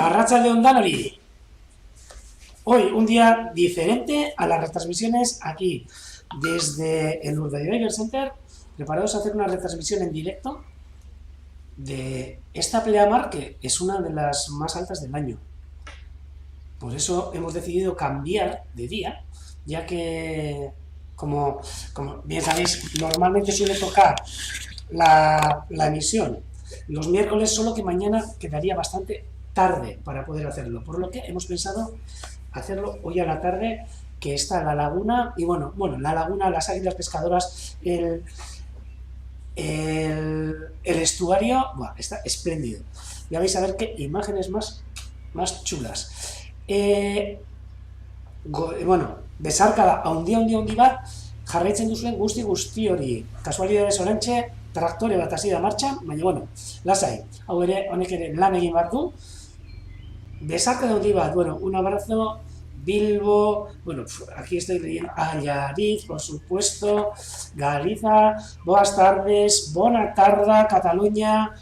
Arratsaldeon Danori. Hoy un día diferente a las retransmisiones aquí, desde el Urdaibai Diver Center, preparados a hacer una retransmisión en directo de esta pleamar que es una de las más altas del año. Por eso hemos decidido cambiar de día, ya que, como bien sabéis, normalmente suele tocar la emisión los miércoles, solo que mañana quedaría bastante tarde para poder hacerlo, por lo que hemos pensado hacerlo hoy a la tarde, que está la laguna, y bueno, la laguna, las águilas pescadoras, el estuario, buah, está espléndido. Ya vais a ver qué imágenes más chulas. Besarkada handi bat jarraitzen duzuen guzti hori. Kasualidades orantxe traktore bat hasi da martxan, baina bueno, lasai. Hau ere, honek ere lan egin bat du. Besarkada handi bat, bueno, un abrazo, Bilbo, bueno, aquí estoy leyendo Allariz, por supuesto, Galiza, boas tardes, bona tarda, Cataluña,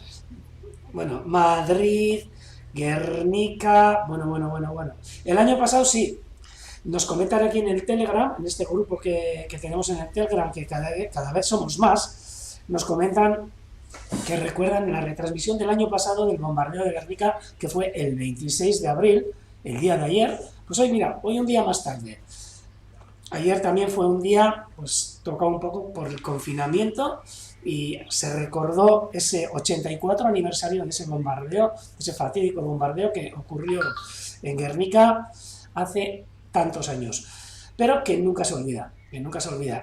bueno, Madrid, Guernica, bueno. El año pasado sí, nos comentan aquí en el Telegram, en este grupo que tenemos en el Telegram, que cada vez somos más, nos comentan que recuerdan la retransmisión del año pasado del bombardeo de Guernica, que fue el 26 de abril, el día de ayer. Pues hoy, mira, hoy un día más tarde. Ayer también fue un día, pues tocado un poco por el confinamiento y se recordó ese 84 aniversario de ese bombardeo, ese fatídico bombardeo que ocurrió en Guernica hace tantos años, pero que nunca se olvida.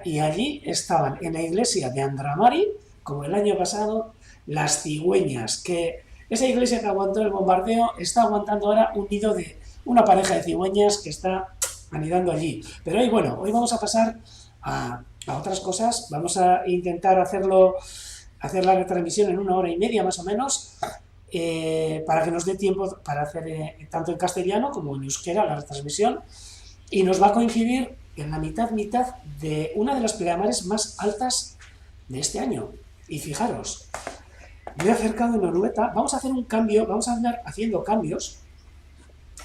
Y allí estaban en la iglesia de Andramari, como el año pasado, las cigüeñas, que esa iglesia que aguantó el bombardeo está aguantando ahora un nido de una pareja de cigüeñas que está anidando allí. Pero hoy vamos a pasar a otras cosas. Vamos a intentar hacer la retransmisión en 1 hora y media más o menos, para que nos dé tiempo para hacer tanto en castellano como en euskera la retransmisión, y nos va a coincidir en la mitad de una de las pleamares más altas de este año. Y fijaros, me he acercado en Orueta, vamos a hacer un cambio, vamos a andar haciendo cambios,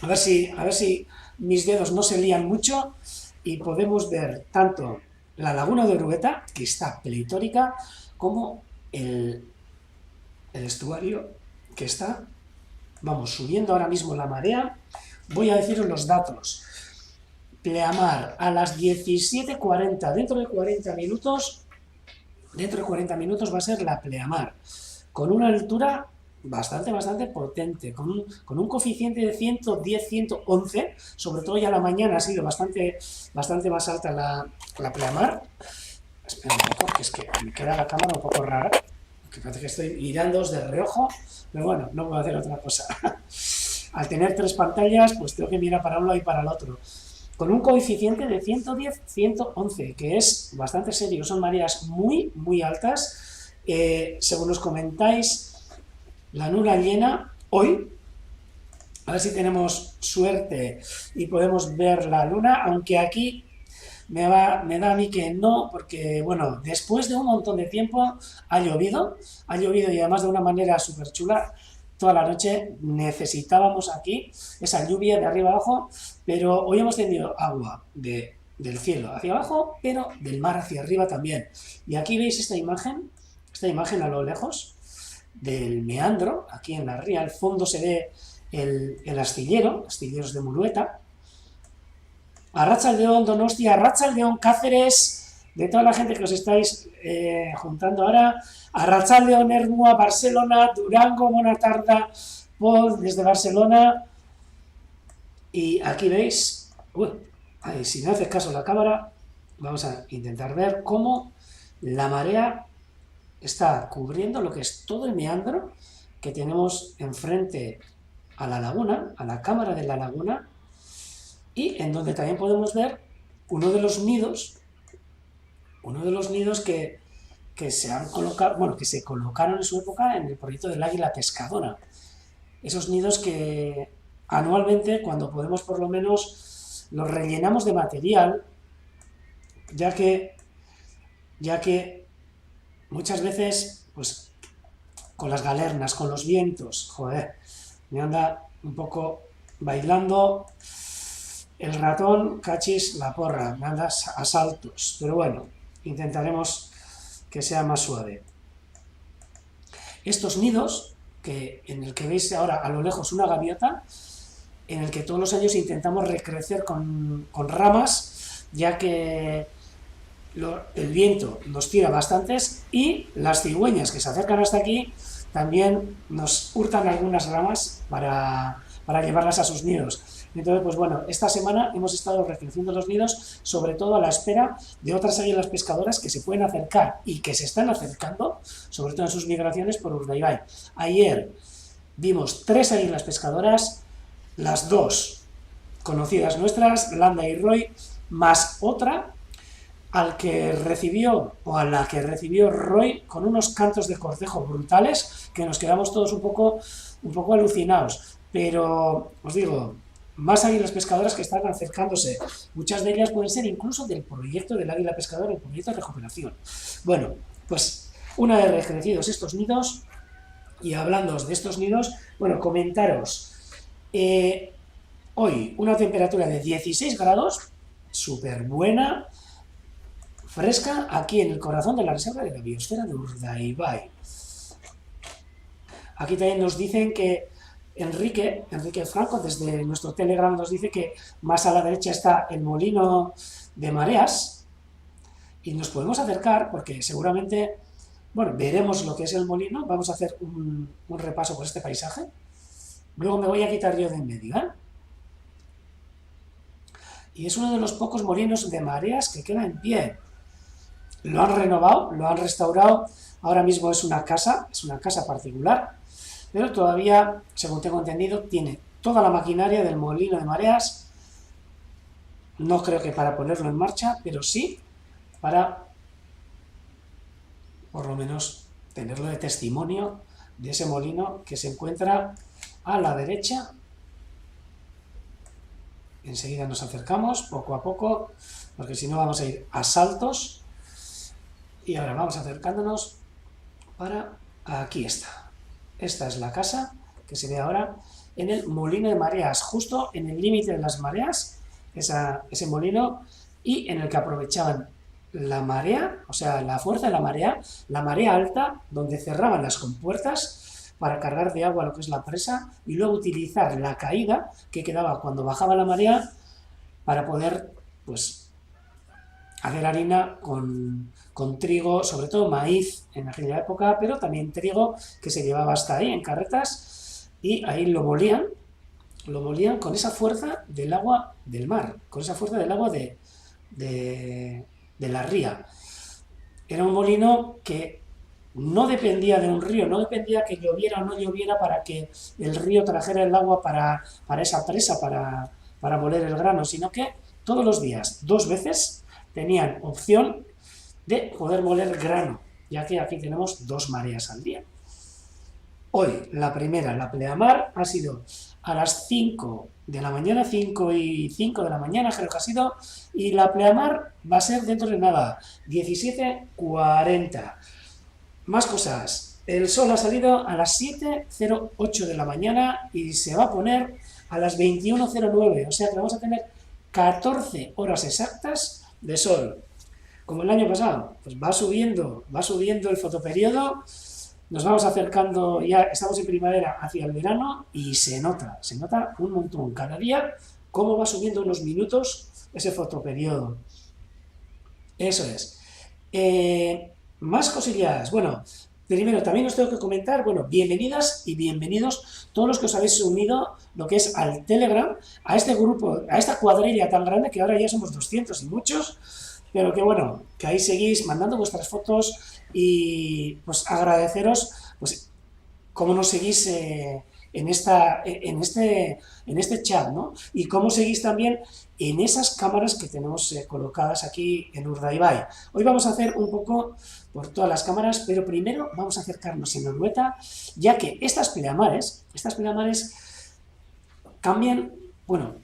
a ver si mis dedos no se lían mucho y podemos ver tanto la laguna de Orueta, que está pletórica, como el estuario, que está, subiendo ahora mismo la marea. Voy a deciros los datos. Pleamar a las 17:40, dentro de 40 minutos va a ser la pleamar, con una altura bastante potente, con un coeficiente de 110, 111, sobre todo ya la mañana ha sido bastante más alta la pleamar. Espera un poco, que es que me queda la cámara un poco rara, que parece que estoy mirándoos de reojo, pero bueno, no puedo hacer otra cosa. Al tener 3 pantallas, pues tengo que mirar para un lado y para el otro. Con un coeficiente de 110, 111, que es bastante serio, son mareas muy altas. Según os comentáis, la luna llena hoy, a ver si tenemos suerte y podemos ver la luna, aunque aquí me da a mí que no, porque bueno, después de un montón de tiempo ha llovido y además de una manera súper chula. Toda la noche necesitábamos aquí esa lluvia de arriba abajo, pero hoy hemos tenido agua del cielo hacia abajo, pero del mar hacia arriba también. Y aquí veis esta imagen a lo lejos del meandro, aquí en la ría. Al fondo se ve el astilleros de Murueta. Arratsaldeon Donostia, Arratsaldeon Cáceres, de toda la gente que os estáis juntando ahora. Arratsaldeon Ermua, Barcelona, Durango, buena tarde, Paul, desde Barcelona. Y aquí veis, si no hace caso la cámara, vamos a intentar ver cómo la marea está cubriendo lo que es todo el meandro que tenemos enfrente a la laguna, a la cámara de la laguna, y en donde también podemos ver uno de los nidos que se han colocado, que se colocaron en su época en el proyecto del águila pescadora. Esos nidos que anualmente, cuando podemos, por lo menos los rellenamos de material, ya que muchas veces, pues con las galernas, con los vientos, joder, me anda un poco bailando el ratón, cachis, la porra, me andas a saltos, pero bueno, intentaremos que sea más suave. Estos nidos, en el que veis ahora a lo lejos una gaviota, en el que todos los años intentamos recrecer con ramas, ya que el viento nos tira bastantes y las cigüeñas que se acercan hasta aquí también nos hurtan algunas ramas para llevarlas a sus nidos. Entonces, pues bueno, esta semana hemos estado recreciendo los nidos, sobre todo a la espera de otras águilas pescadoras que se pueden acercar y que se están acercando, sobre todo en sus migraciones por Urdaibai. Ayer vimos 3 águilas pescadoras, las 2 conocidas nuestras, Landa y Roy, más otra a la que recibió Roy con unos cantos de cortejo brutales que nos quedamos todos un poco alucinados. Pero os digo, más águilas pescadoras que están acercándose. Muchas de ellas pueden ser incluso del proyecto del águila pescadora, el proyecto de recuperación. Bueno, pues una vez recrecidos estos nidos, y hablando de estos nidos, bueno, comentaros. Hoy una temperatura de 16 grados, súper buena, fresca, aquí en el corazón de la reserva de la biosfera de Urdaibai. Aquí también nos dicen que Enrique Franco, desde nuestro Telegram, nos dice que más a la derecha está el molino de mareas, y nos podemos acercar porque seguramente, bueno, veremos lo que es el molino. Vamos a hacer un repaso por este paisaje. Luego me voy a quitar yo de en medio, ¿eh? Y es uno de los pocos molinos de mareas que queda en pie. Lo han renovado, lo han restaurado, ahora mismo es una casa particular, pero todavía, según tengo entendido, tiene toda la maquinaria del molino de mareas. No creo que para ponerlo en marcha, pero sí para, por lo menos, tenerlo de testimonio de ese molino que se encuentra a la derecha. Enseguida nos acercamos, poco a poco, porque si no vamos a ir a saltos. Y ahora vamos acercándonos para... Aquí está. Esta es la casa que se ve ahora en el molino de mareas, justo en el límite de las mareas, ese molino, y en el que aprovechaban la marea, o sea, la fuerza de la marea alta, donde cerraban las compuertas para cargar de agua lo que es la presa, y luego utilizar la caída que quedaba cuando bajaba la marea para poder, pues, hacer harina con trigo, sobre todo maíz en aquella época, pero también trigo que se llevaba hasta ahí en carretas, y ahí lo molían con esa fuerza del agua del mar, con esa fuerza del agua de la ría. Era un molino que no dependía de un río, no dependía que lloviera o no lloviera para que el río trajera el agua para esa presa, para moler el grano, sino que todos los días, 2 veces, tenían opción de poder moler grano, ya que aquí tenemos 2 mareas al día. Hoy, la primera, la pleamar, ha sido a las 5 de la mañana, 5 y 5 de la mañana creo que ha sido, y la pleamar va a ser dentro de nada, 17:40. Más cosas, el sol ha salido a las 7:08 de la mañana y se va a poner a las 21:09, o sea que vamos a tener 14 horas exactas de sol. Como el año pasado, pues va subiendo el fotoperiodo, nos vamos acercando, ya estamos en primavera hacia el verano, y se nota un montón cada día cómo va subiendo unos minutos ese fotoperiodo. Eso es. Más cosillas. Bueno, primero también os tengo que comentar, bueno, bienvenidas y bienvenidos todos los que os habéis unido lo que es al Telegram, a este grupo, a esta cuadrilla tan grande que ahora ya somos 200 y muchos, pero que bueno, que ahí seguís mandando vuestras fotos, y pues agradeceros, pues, cómo nos seguís en este chat, ¿no? Y cómo seguís también en esas cámaras que tenemos colocadas aquí en Urdaibai. Hoy vamos a hacer un poco por todas las cámaras, pero primero vamos a acercarnos en Norueta, ya que estas pleamares cambian, bueno,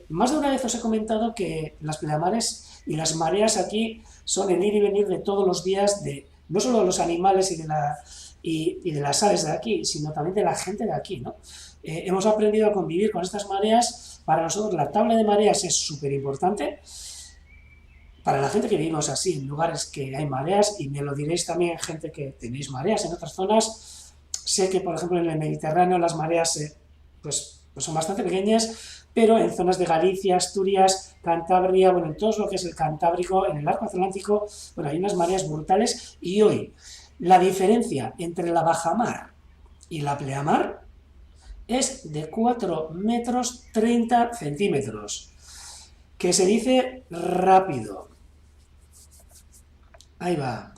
más de una vez os he comentado que las pleamares y las mareas aquí son el ir y venir de todos los días, de no solo de los animales y de las aves de aquí, sino también de la gente de aquí, ¿no? hemos aprendido a convivir con estas mareas. Para nosotros la tabla de mareas es súper importante. Para la gente que vivimos así, en lugares que hay mareas, y me lo diréis también gente que tenéis mareas en otras zonas, sé que por ejemplo en el Mediterráneo las mareas pues son bastante pequeñas, pero en zonas de Galicia, Asturias, Cantabria, bueno, en todo lo que es el Cantábrico, en el arco atlántico, bueno, hay unas mareas brutales, y hoy la diferencia entre la bajamar y la pleamar es de 4 metros 30 centímetros, que se dice rápido. Ahí va.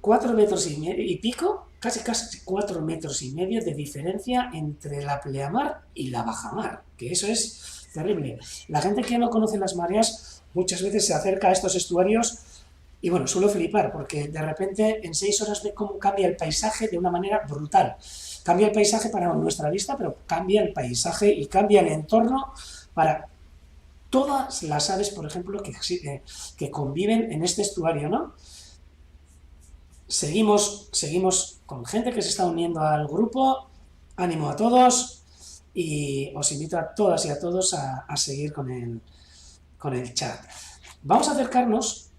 4 metros y pico, casi 4 metros y medio de diferencia entre la pleamar y la bajamar, que eso es terrible. La gente que no conoce las mareas muchas veces se acerca a estos estuarios y bueno, suelo flipar, porque de repente en 6 horas ve cómo cambia el paisaje de una manera brutal. Cambia el paisaje para nuestra vista, pero cambia el paisaje y cambia el entorno para todas las aves, por ejemplo, que conviven en este estuario, ¿no? Seguimos con gente que se está uniendo al grupo. Ánimo a todos y os invito a todas y a todos a seguir con el chat. Vamos a acercarnos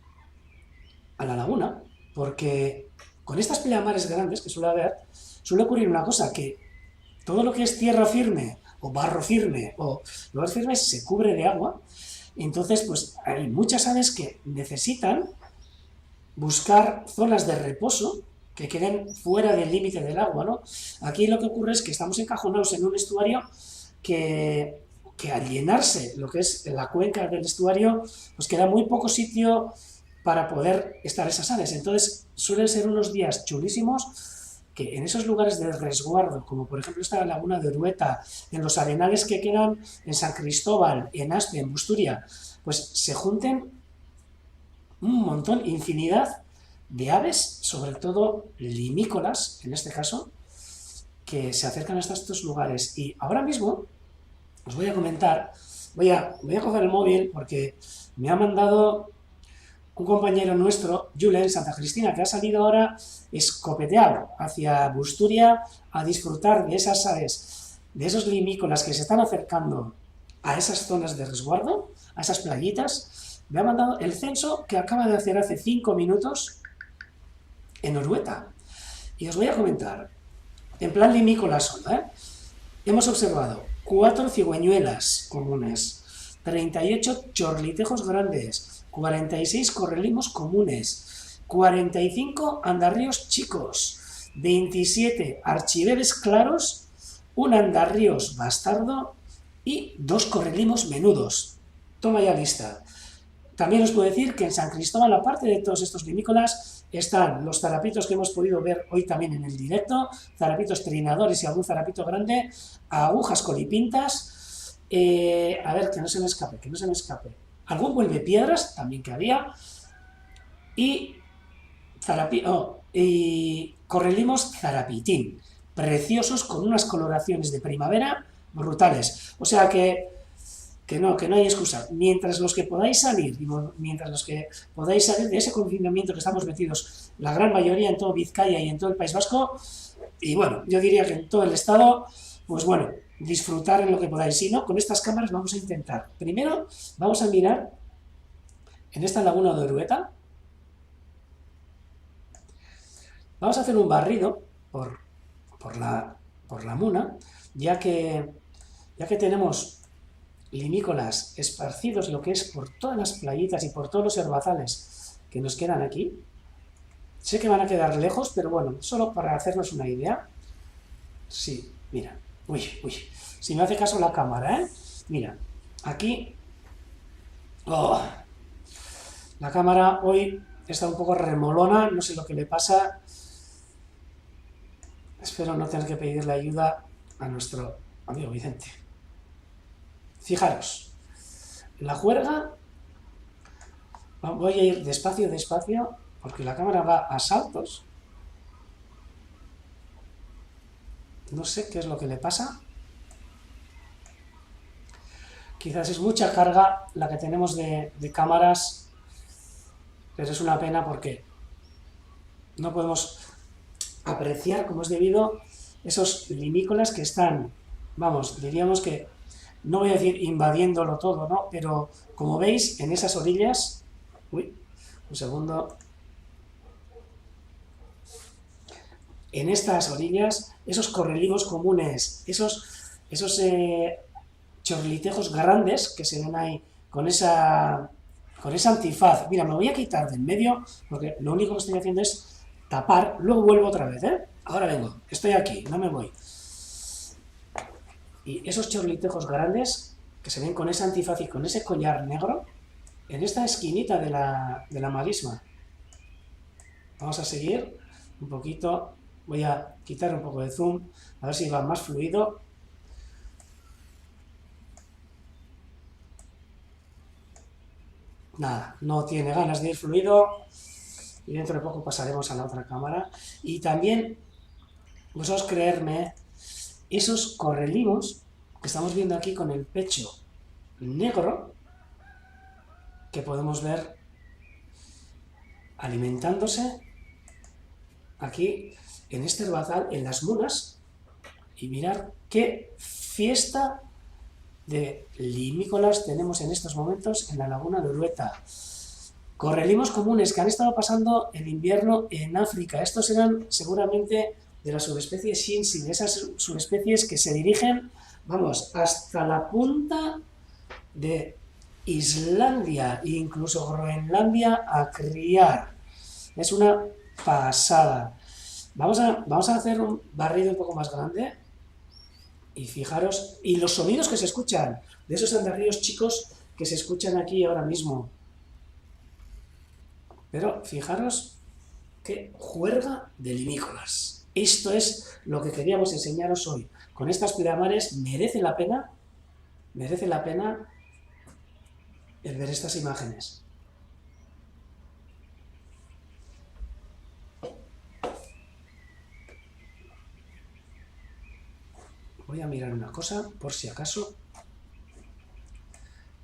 a la laguna, porque con estas pleamares grandes que suele haber, suele ocurrir una cosa, que todo lo que es tierra firme o barro firme o lugar firme se cubre de agua. Entonces pues hay muchas aves que necesitan buscar zonas de reposo que queden fuera del límite del agua, ¿no? Aquí lo que ocurre es que estamos encajonados en un estuario que al llenarse lo que es la cuenca del estuario, pues queda muy poco sitio para poder estar esas aves. Entonces suelen ser unos días chulísimos que en esos lugares de resguardo, como por ejemplo esta laguna de Orueta, en los arenales que quedan en San Cristóbal, en Aspe, en Busturia, pues se junten un montón, infinidad de aves, sobre todo limícolas, en este caso, que se acercan hasta estos lugares. Y ahora mismo os voy a comentar, voy a coger el móvil porque me ha mandado un compañero nuestro, Julen Santa Cristina, que ha salido ahora escopeteado hacia Busturia a disfrutar de esas aves, de esos limícolas que se están acercando a esas zonas de resguardo, a esas playitas. Me ha mandado el censo que acaba de hacer hace 5 minutos en Orueta. Y os voy a comentar, en plan limícola solo, hemos observado 4 cigüeñuelas comunes, 38 chorlitejos grandes, 46 correlimos comunes, 45 andarríos chicos, 27 archiveles claros, un andarríos bastardo y 2 correlimos menudos. Toma ya lista. También os puedo decir que en San Cristóbal, aparte de todos estos limícolas, están los zarapitos que hemos podido ver hoy también en el directo, zarapitos trinadores y algún zarapito grande, agujas colipintas, a ver, que no se me escape, algún vuelvepiedras también que había, y correlimos zarapitín, preciosos, con unas coloraciones de primavera brutales. O sea que no hay excusa. Mientras los que podáis salir de ese confinamiento que estamos metidos, la gran mayoría en todo Vizcaya y en todo el País Vasco, y bueno, yo diría que en todo el estado, pues bueno, disfrutar en lo que podáis. Si no, con estas cámaras vamos a intentar. Primero, vamos a mirar en esta laguna de Orueta. Vamos a hacer un barrido por la Muna, ya que tenemos limícolas esparcidos, lo que es por todas las playitas y por todos los herbazales que nos quedan aquí. Sé que van a quedar lejos, pero bueno, solo para hacernos una idea. Sí, mira, uy, si me hace caso la cámara, mira, aquí, la cámara hoy está un poco remolona, no sé lo que le pasa. Espero no tener que pedirle ayuda a nuestro amigo Vicente. Fijaros, la juerga, voy a ir despacio, porque la cámara va a saltos. No sé qué es lo que le pasa. Quizás es mucha carga la que tenemos de cámaras, pero es una pena porque no podemos apreciar como es debido esos limícolas que están, vamos, diríamos que, no voy a decir invadiéndolo todo, ¿no? Pero como veis, en esas orillas, uy, un segundo, en estas orillas, esos correligos comunes, esos chorlitejos grandes que se ven ahí con esa antifaz. Mira, me voy a quitar de en medio porque lo único que estoy haciendo es tapar, luego vuelvo otra vez, ¿eh? Ahora vengo, estoy aquí, no me voy. Y esos chorlitejos grandes que se ven con esa antifaz y con ese collar negro en esta esquinita de la marisma. Vamos a seguir un poquito, voy a quitar un poco de zoom, a ver si va más fluido. Nada, no tiene ganas de ir fluido y dentro de poco pasaremos a la otra cámara. Y también, vosotros creerme, esos correlimos que estamos viendo aquí con el pecho negro, que podemos ver alimentándose aquí en este herbazal, en las mulas, y mirar qué fiesta de limícolas tenemos en estos momentos en la laguna de Urueta. Correlimos comunes que han estado pasando el invierno en África. Estos eran seguramente de la subespecie Shinsi, de esas subespecies que se dirigen, vamos, hasta la punta de Islandia e incluso Groenlandia a criar. Es una pasada. Vamos a hacer un barrido un poco más grande y fijaros, y los sonidos que se escuchan, de esos andarríos chicos que se escuchan aquí ahora mismo. Pero fijaros qué juerga de limícolas. Esto es lo que queríamos enseñaros hoy. Con estas piramares merece la pena el ver estas imágenes. Voy a mirar una cosa, por si acaso.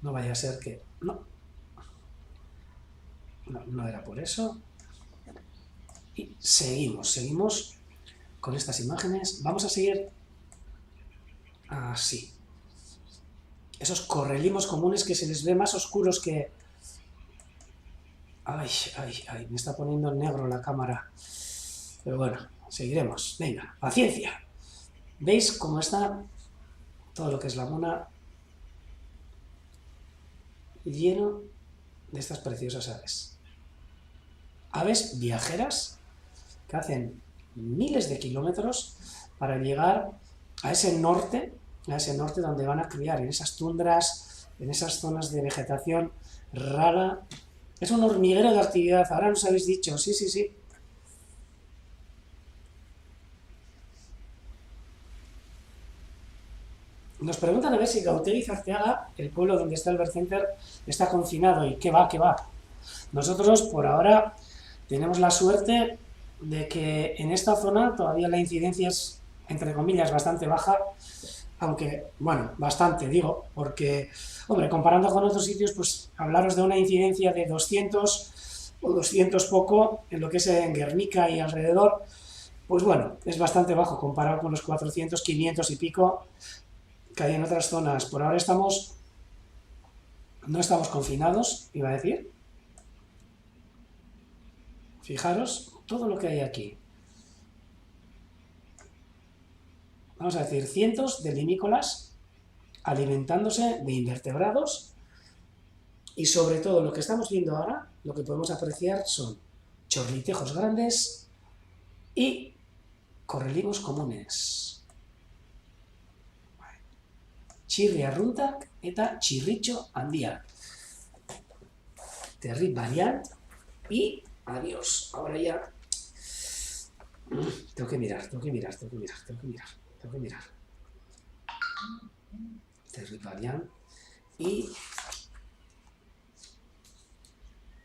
No vaya a ser que... No era por eso. Y seguimos con estas imágenes. Vamos a seguir así. Esos correlimos comunes que se les ve más oscuros que... Ay, me está poniendo en negro la cámara. Pero bueno, seguiremos. Venga, paciencia. ¿Veis cómo está todo lo que es Laguna lleno de estas preciosas aves? Aves viajeras que hacen miles de kilómetros para llegar a ese norte donde van a criar, en esas tundras, en esas zonas de vegetación rara. Es un hormiguero de actividad, ahora nos habéis dicho, sí. Nos preguntan a ver si Gauteri Zarteaga, el pueblo donde está el Bird Center, está confinado, y qué va. Nosotros, por ahora, tenemos la suerte de que en esta zona todavía la incidencia es, entre comillas, bastante baja, aunque, bueno, bastante, digo, porque, hombre, comparando con otros sitios, pues hablaros de una incidencia de 200 o 200 poco en lo que es en Guernica y alrededor, pues bueno, es bastante bajo comparado con los 400, 500 y pico que hay en otras zonas. Por ahora no estamos confinados, iba a decir. Fijaros todo lo que hay aquí. Vamos a decir, cientos de limícolas alimentándose de invertebrados, y sobre todo lo que estamos viendo ahora, lo que podemos apreciar son chorlitejos grandes y correlimos comunes. Txirri arruntak eta txirritxo handia. Terrible variant y adiós. Ahora ya tengo que mirar. Terrible variant y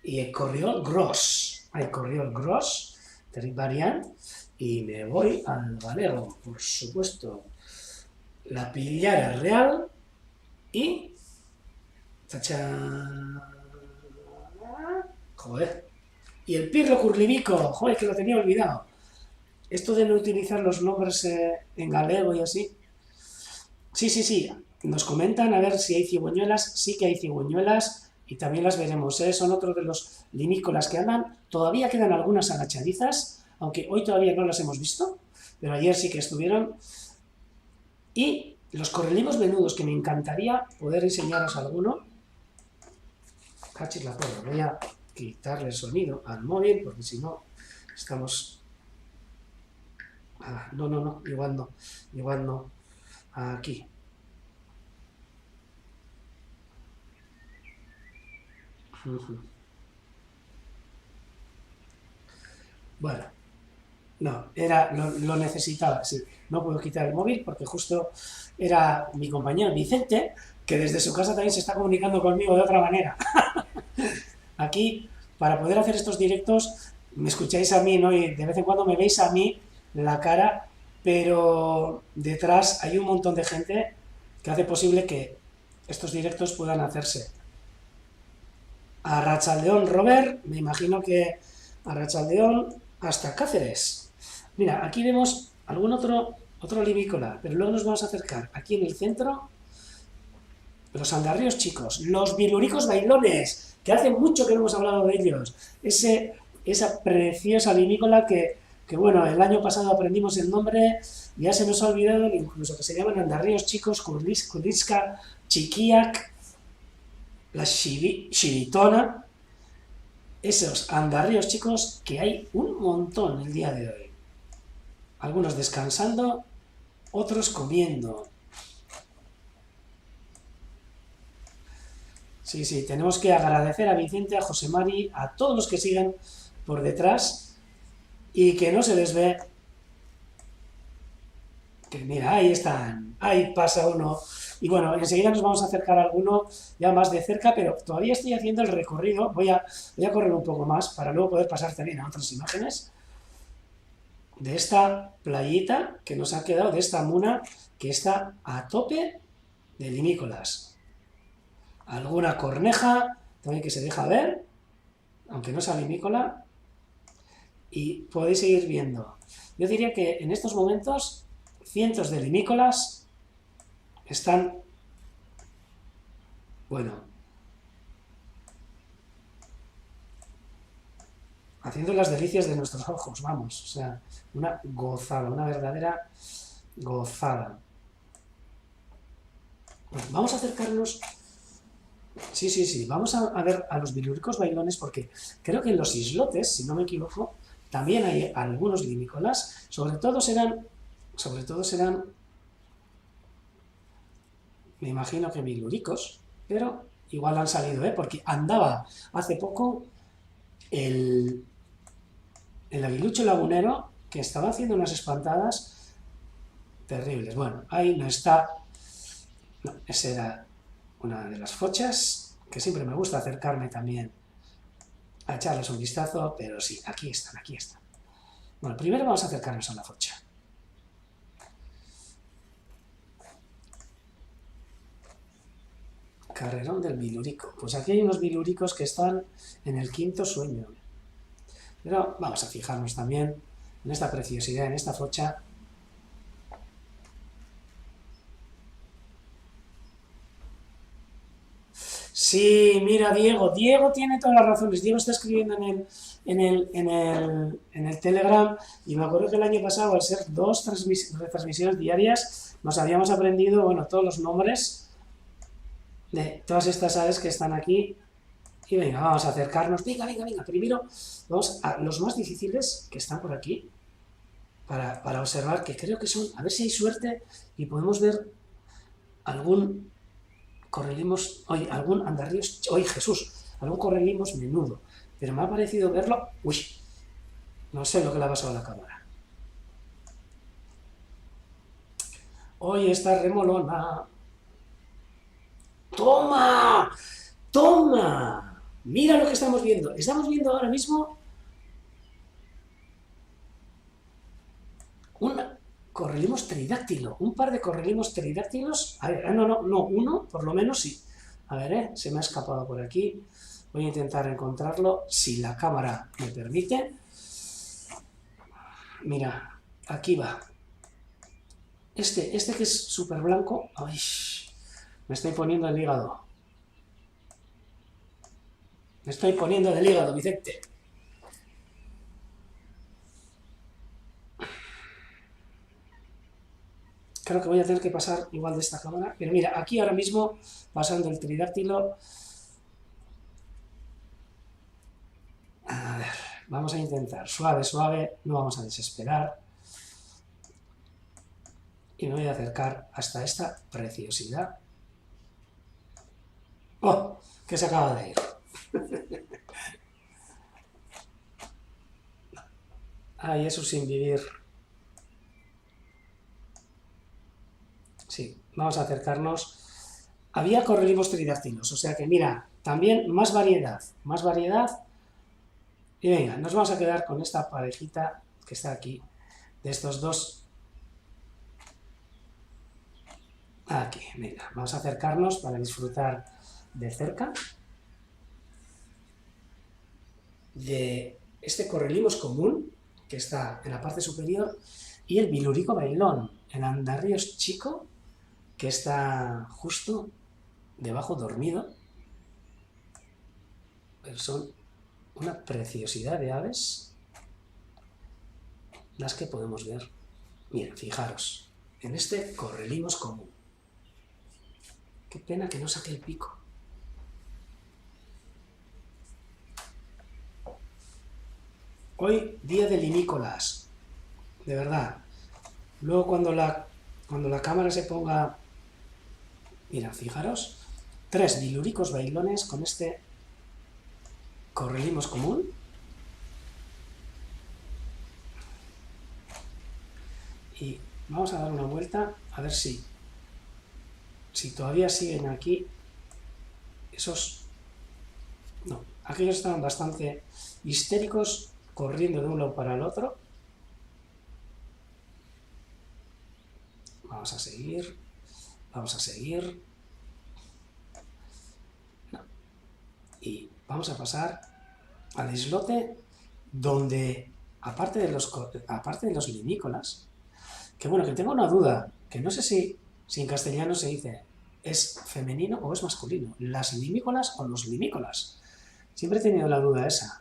el corriol gros. Hay corriol gros, terrible variant, y me voy al galego, por supuesto. La pillara real y... ¡Tachán! Joder. Y el pirlo curlibico, joder, que lo tenía olvidado. Esto de no utilizar los nombres en galego y así. Sí, sí, sí. Nos comentan a ver si hay cigüeñuelas. Sí que hay cigüeñuelas y también las veremos, ¿eh? Son otros de los limícolas que andan. Todavía quedan algunas agachadizas, aunque hoy todavía no las hemos visto, pero ayer sí que estuvieron. Y los correlimos menudos, que me encantaría poder enseñaros alguno. Cachis la porra, voy a quitarle el sonido al móvil porque si no estamos... Ah, no, no, no, igual no. Aquí. Bueno, no, lo necesitaba, sí. No puedo quitar el móvil porque justo era mi compañero Vicente, que desde su casa también se está comunicando conmigo de otra manera. Aquí, para poder hacer estos directos, me escucháis a mí, ¿no? Y de vez en cuando me veis a mí la cara, pero detrás hay un montón de gente que hace posible que estos directos puedan hacerse. A Rachaldeón, Robert, me imagino que a Rachaldeón hasta Cáceres. Mira, aquí vemos algún otro livícola, pero luego nos vamos a acercar aquí en el centro, los andarríos chicos, los biluricos bailones, que hace mucho que no hemos hablado de ellos. Esa preciosa livícola que, bueno, el año pasado aprendimos el nombre, ya se nos ha olvidado incluso que se llaman andarríos chicos, Kuliska, Chiquiac, la Shiritona, esos andarríos chicos que hay un montón el día de hoy. Algunos descansando, otros comiendo. Sí, sí, tenemos que agradecer a Vicente, a José Mari, a todos los que siguen por detrás y que no se les ve. Que mira, ahí están, ahí pasa uno. Y bueno, enseguida nos vamos a acercar a alguno ya más de cerca, pero todavía estoy haciendo el recorrido. Voy a correr un poco más para luego poder pasar también a otras imágenes de esta playita que nos ha quedado, de esta muna que está a tope de limícolas. Alguna corneja también que se deja ver, aunque no sea limícola, y podéis seguir viendo. Yo diría que en estos momentos cientos de limícolas están, bueno, haciendo las delicias de nuestros ojos, vamos, o sea, una gozada, una verdadera gozada. Bueno, vamos a acercarnos. Sí, sí, sí. Vamos a ver a los biluricos bailones porque creo que en los islotes, si no me equivoco, también hay algunos limícolas. Sobre todo serán, me imagino que biluricos, pero igual han salido, ¿eh? Porque andaba hace poco el aguilucho lagunero que estaba haciendo unas espantadas terribles. Bueno, ahí no está. No, esa era una de las fochas, que siempre me gusta acercarme también a echarles un vistazo, pero sí, aquí están, aquí están. Bueno, primero vamos a acercarnos a la focha. Carrerón del bilurico. Pues aquí hay unos biluricos que están en el quinto sueño. Pero vamos a fijarnos también en esta preciosidad, en esta focha. Sí, mira, Diego tiene todas las razones. Diego está escribiendo en el Telegram y me acuerdo que el año pasado, al ser dos retransmisiones diarias, nos habíamos aprendido, bueno, todos los nombres de todas estas aves que están aquí. Y venga, vamos a acercarnos. Venga, venga, venga. Primero vamos a los más difíciles que están por aquí para observar, que creo que son, a ver si hay suerte y podemos ver algún correlimos, hoy algún andarríos, hoy Jesús, algún correlimos menudo, pero me ha parecido verlo, uy, no sé lo que le ha pasado a la cámara. Hoy está remolona. ¡Toma! ¡Toma! Mira lo que estamos viendo. Estamos viendo ahora mismo un correlimos tridáctilo, un par de correlimos tridáctilos. A ver, no, uno, por lo menos sí. A ver, se me ha escapado por aquí. Voy a intentar encontrarlo, si la cámara me permite. Mira, Aquí va. Este que es súper blanco, ay, me estoy poniendo el hígado. Me estoy poniendo del hígado, Vicente. Creo que voy a tener que pasar igual de esta cámara. Pero mira, aquí ahora mismo, pasando el tridáctilo. A ver, vamos a intentar. Suave, suave, no vamos a desesperar. Y me voy a acercar hasta esta preciosidad. ¡Oh! Que se acaba de ir. Ay, eso sin vivir. Sí, vamos a acercarnos. Había correlimos tridáctilos, o sea que mira, también más variedad, más variedad. Y venga, nos vamos a quedar con esta parejita que está aquí, de estos dos. Aquí, venga, vamos a acercarnos para disfrutar de cerca de este correlimos común, que está en la parte superior, y el bilurico bailón, el andarríos chico, que está justo debajo dormido. Pero son una preciosidad de aves las que podemos ver. Miren, fijaros, en este correlimos común. Qué pena que no saque el pico. Hoy, día de limícolas. De verdad. Luego cuando la cámara se ponga... Mira, fijaros. 3 biluricos bailones con este correlimos común. Y vamos a dar una vuelta a ver si todavía siguen aquí esos... No, aquellos estaban bastante histéricos corriendo de un lado para el otro. Vamos a seguir. Vamos a seguir. No. Y vamos a pasar al islote donde, aparte de los limícolas, que bueno, que tengo una duda, que no sé si en castellano se dice, ¿es femenino o es masculino? ¿Las limícolas o los limícolas? Siempre he tenido la duda esa.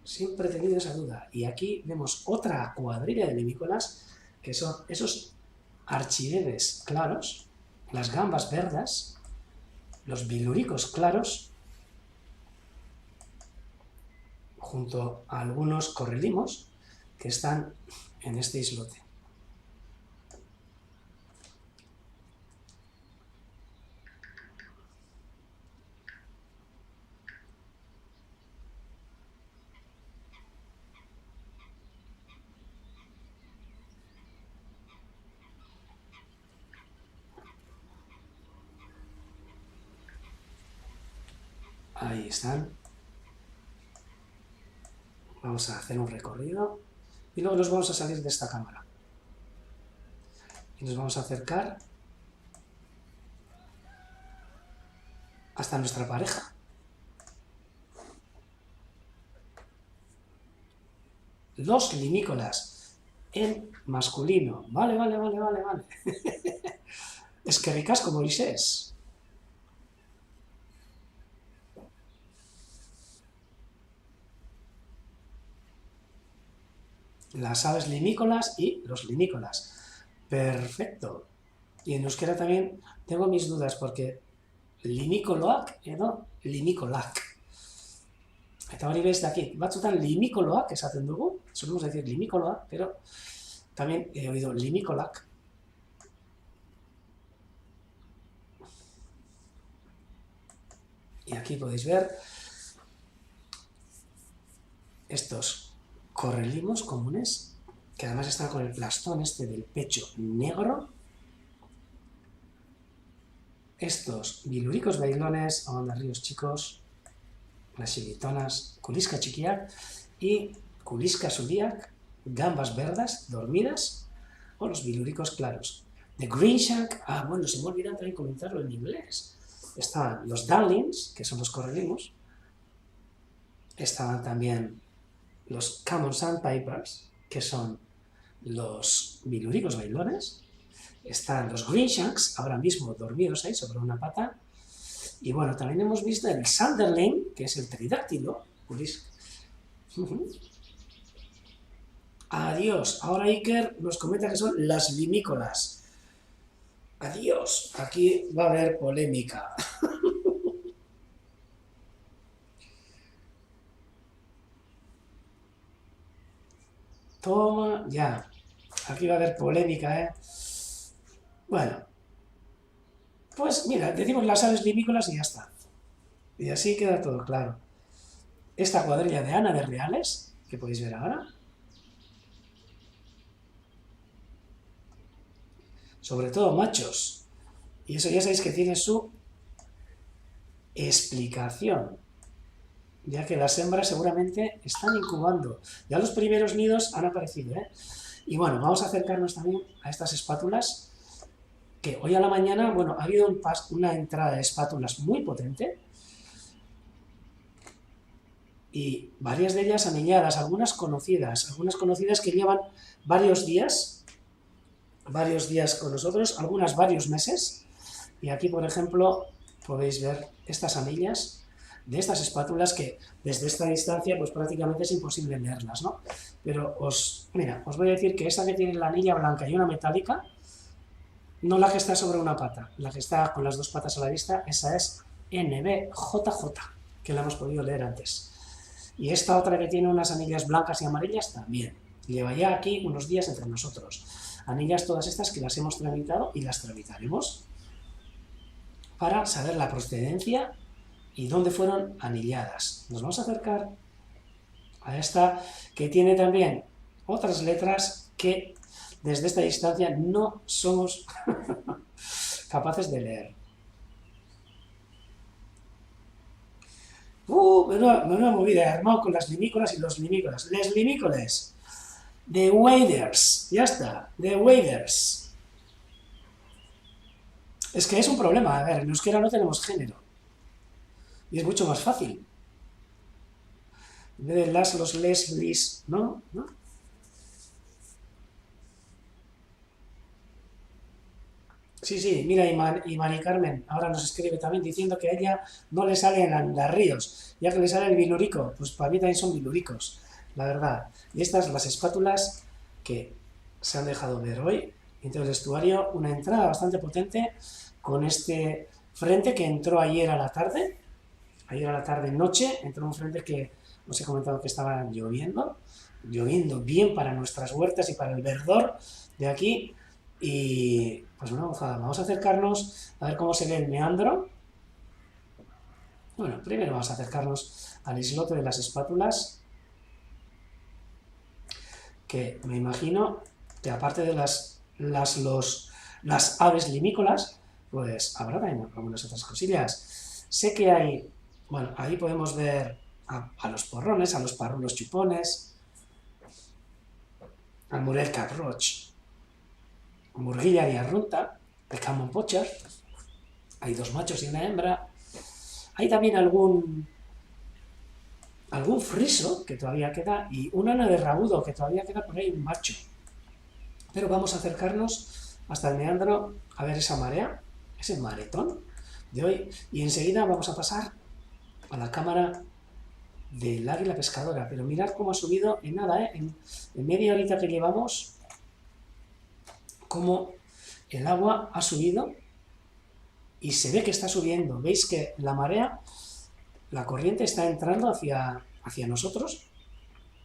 Siempre he tenido esa duda. Y aquí vemos otra cuadrilla de limícolas, que son esos archidedes claros, las gambas verdes, los biluricos claros, junto a algunos correlimos que están en este islote. Ahí están. Vamos a hacer un recorrido y luego nos vamos a salir de esta cámara. Y nos vamos a acercar hasta nuestra pareja. Los limícolas en masculino. Vale. Es que ricasco, Moisés. Las aves limícolas y los limícolas. Perfecto. Y en euskera también tengo mis dudas porque limikoloak edo limikolaak. Eta hori besteaki, batzutan limikoloak esaten dugu, solemos decir limikoloak, pero también he oído limikolaak. Y aquí podéis ver estos correlimos comunes, que además están con el plastón este del pecho negro. Estos biluricos bailones, ríos chicos, las xilitonas, kuliska chiquiac y kuliska zuriak, gambas verdes dormidas, o los biluricos claros. The Greenshank, bueno, se me olvidó también comentarlo en inglés. Estaban los Darlings, que son los correlimos. Estaban también los Common Sandpipers, que son los biluricos bailones. Están los Greenshanks, ahora mismo dormidos ahí sobre una pata. Y bueno, también hemos visto el Sanderling, que es el tridáctilo. Adiós. Ahora Iker nos comenta que son las limícolas. Adiós. Aquí va a haber polémica. Toma, ya. Aquí va a haber polémica, ¿eh? Bueno, pues mira, decimos las aves limícolas y ya está. Y así queda todo claro. Esta cuadrilla de Ana de Reales, que podéis ver ahora, sobre todo machos. Y eso ya sabéis que tiene su explicación, ya que las hembras seguramente están incubando. Ya los primeros nidos han aparecido, ¿eh? Y bueno, vamos a acercarnos también a estas espátulas, que hoy a la mañana, bueno, ha habido una entrada de espátulas muy potente, y varias de ellas anilladas, algunas conocidas que llevan varios días con nosotros, algunas varios meses, y aquí, por ejemplo, podéis ver estas anillas de estas espátulas que desde esta distancia pues prácticamente es imposible leerlas, ¿no? Pero os voy a decir que esta que tiene la anilla blanca y una metálica, no la que está sobre una pata, la que está con las dos patas a la vista, esa es NBJJ, que la hemos podido leer antes. Y esta otra que tiene unas anillas blancas y amarillas también. Lleva ya aquí unos días entre nosotros. Anillas todas estas que las hemos tramitado y las tramitaremos para saber la procedencia y dónde fueron anilladas. Nos vamos a acercar a esta que tiene también otras letras que desde esta distancia no somos capaces de leer. Menuda movida, armado con las limícolas y los limícolas. Les limícoles. The Waders. Ya está. The Waders. Es que es un problema. A ver, en euskera no tenemos género. Y es mucho más fácil. En vez de las, los, les, lis, ¿no? Sí, mira, y Mari Carmen ahora nos escribe también diciendo que a ella no le salen andarríos, ya que le sale el bilurico. Pues para mí también son biluricos, la verdad. Y estas, las espátulas que se han dejado ver hoy, dentro del estuario, una entrada bastante potente con este frente que entró ayer a la tarde, noche, entró un frente que os he comentado que estaba lloviendo bien para nuestras huertas y para el verdor de aquí. Y pues una gozada. Vamos a acercarnos a ver cómo se ve el meandro. Bueno, primero vamos a acercarnos al islote de las espátulas, que me imagino que aparte de las aves limícolas, pues habrá también algunas otras cosillas. Sé que hay, bueno, ahí podemos ver a los porrones, a los parrulos chupones, al murel caproch, murguilla de arrunta, el common poacher, hay dos machos y una hembra, hay también algún friso que todavía queda y un ana de rabudo que todavía queda por ahí un macho. Pero vamos a acercarnos hasta el meandro a ver esa marea, ese maretón de hoy, y enseguida vamos a pasar a la cámara del águila pescadora. Pero mirad cómo ha subido en nada, en media horita que llevamos, cómo el agua ha subido y se ve que está subiendo. Veis que la marea, la corriente está entrando hacia nosotros,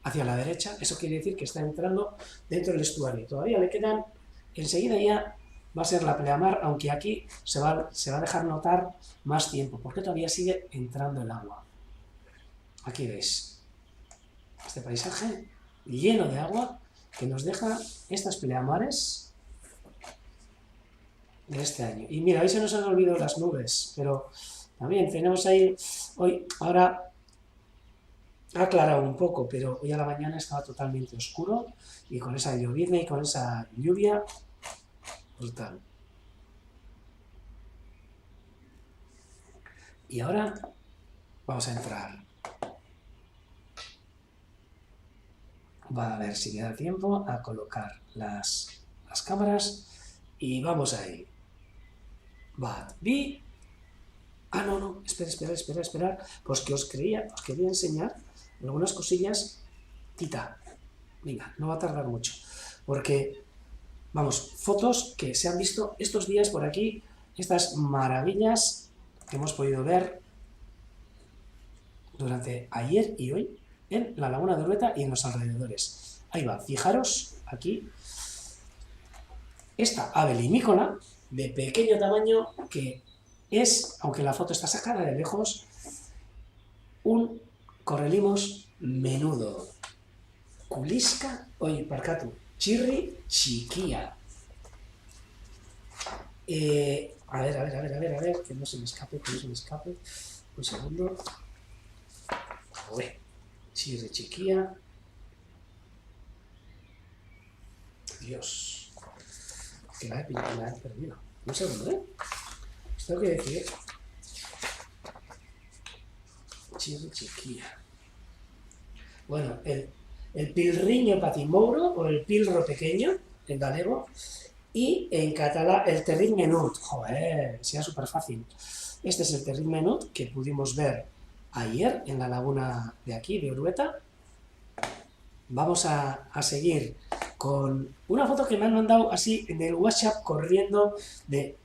hacia la derecha. Eso quiere decir que está entrando dentro del estuario. Todavía le quedan, enseguida ya va a ser la pleamar, aunque aquí se va a dejar notar más tiempo, porque todavía sigue entrando el agua. Aquí veis este paisaje lleno de agua que nos deja estas pleamares de este año. Y mira, hoy se nos han olvidado las nubes, pero también tenemos ahí, ahora ha aclarado un poco, pero hoy a la mañana estaba totalmente oscuro y con esa llovizna y con esa lluvia Brutal. Y ahora vamos a entrar. Va a ver si me da tiempo a colocar las cámaras y vamos ahí. Va, vi. Ah, no, espera. Pues que os quería enseñar algunas cosillas. Tita, venga, no va a tardar mucho. Porque, vamos, fotos que se han visto estos días por aquí, estas maravillas que hemos podido ver durante ayer y hoy en la Laguna de Urueta y en los alrededores. Ahí va, fijaros aquí, esta ave limícola de pequeño tamaño que es, aunque la foto está sacada de lejos, un correlimos menudo. Kuliska oi parkatu, chirri chiquia. A ver, que no se me escape. Un segundo. Chirri chiquia. Dios. Que la he perdido. Un segundo, Os tengo que decir. Chirri chiquia. Bueno, el pilriño patimouro, o el pilro pequeño, en galego, y en catalán el terril menut. Joder, sea súper fácil. Este es el terril menut que pudimos ver ayer en la laguna de aquí, de Urueta. Vamos a seguir con una foto que me han mandado así en el WhatsApp corriendo de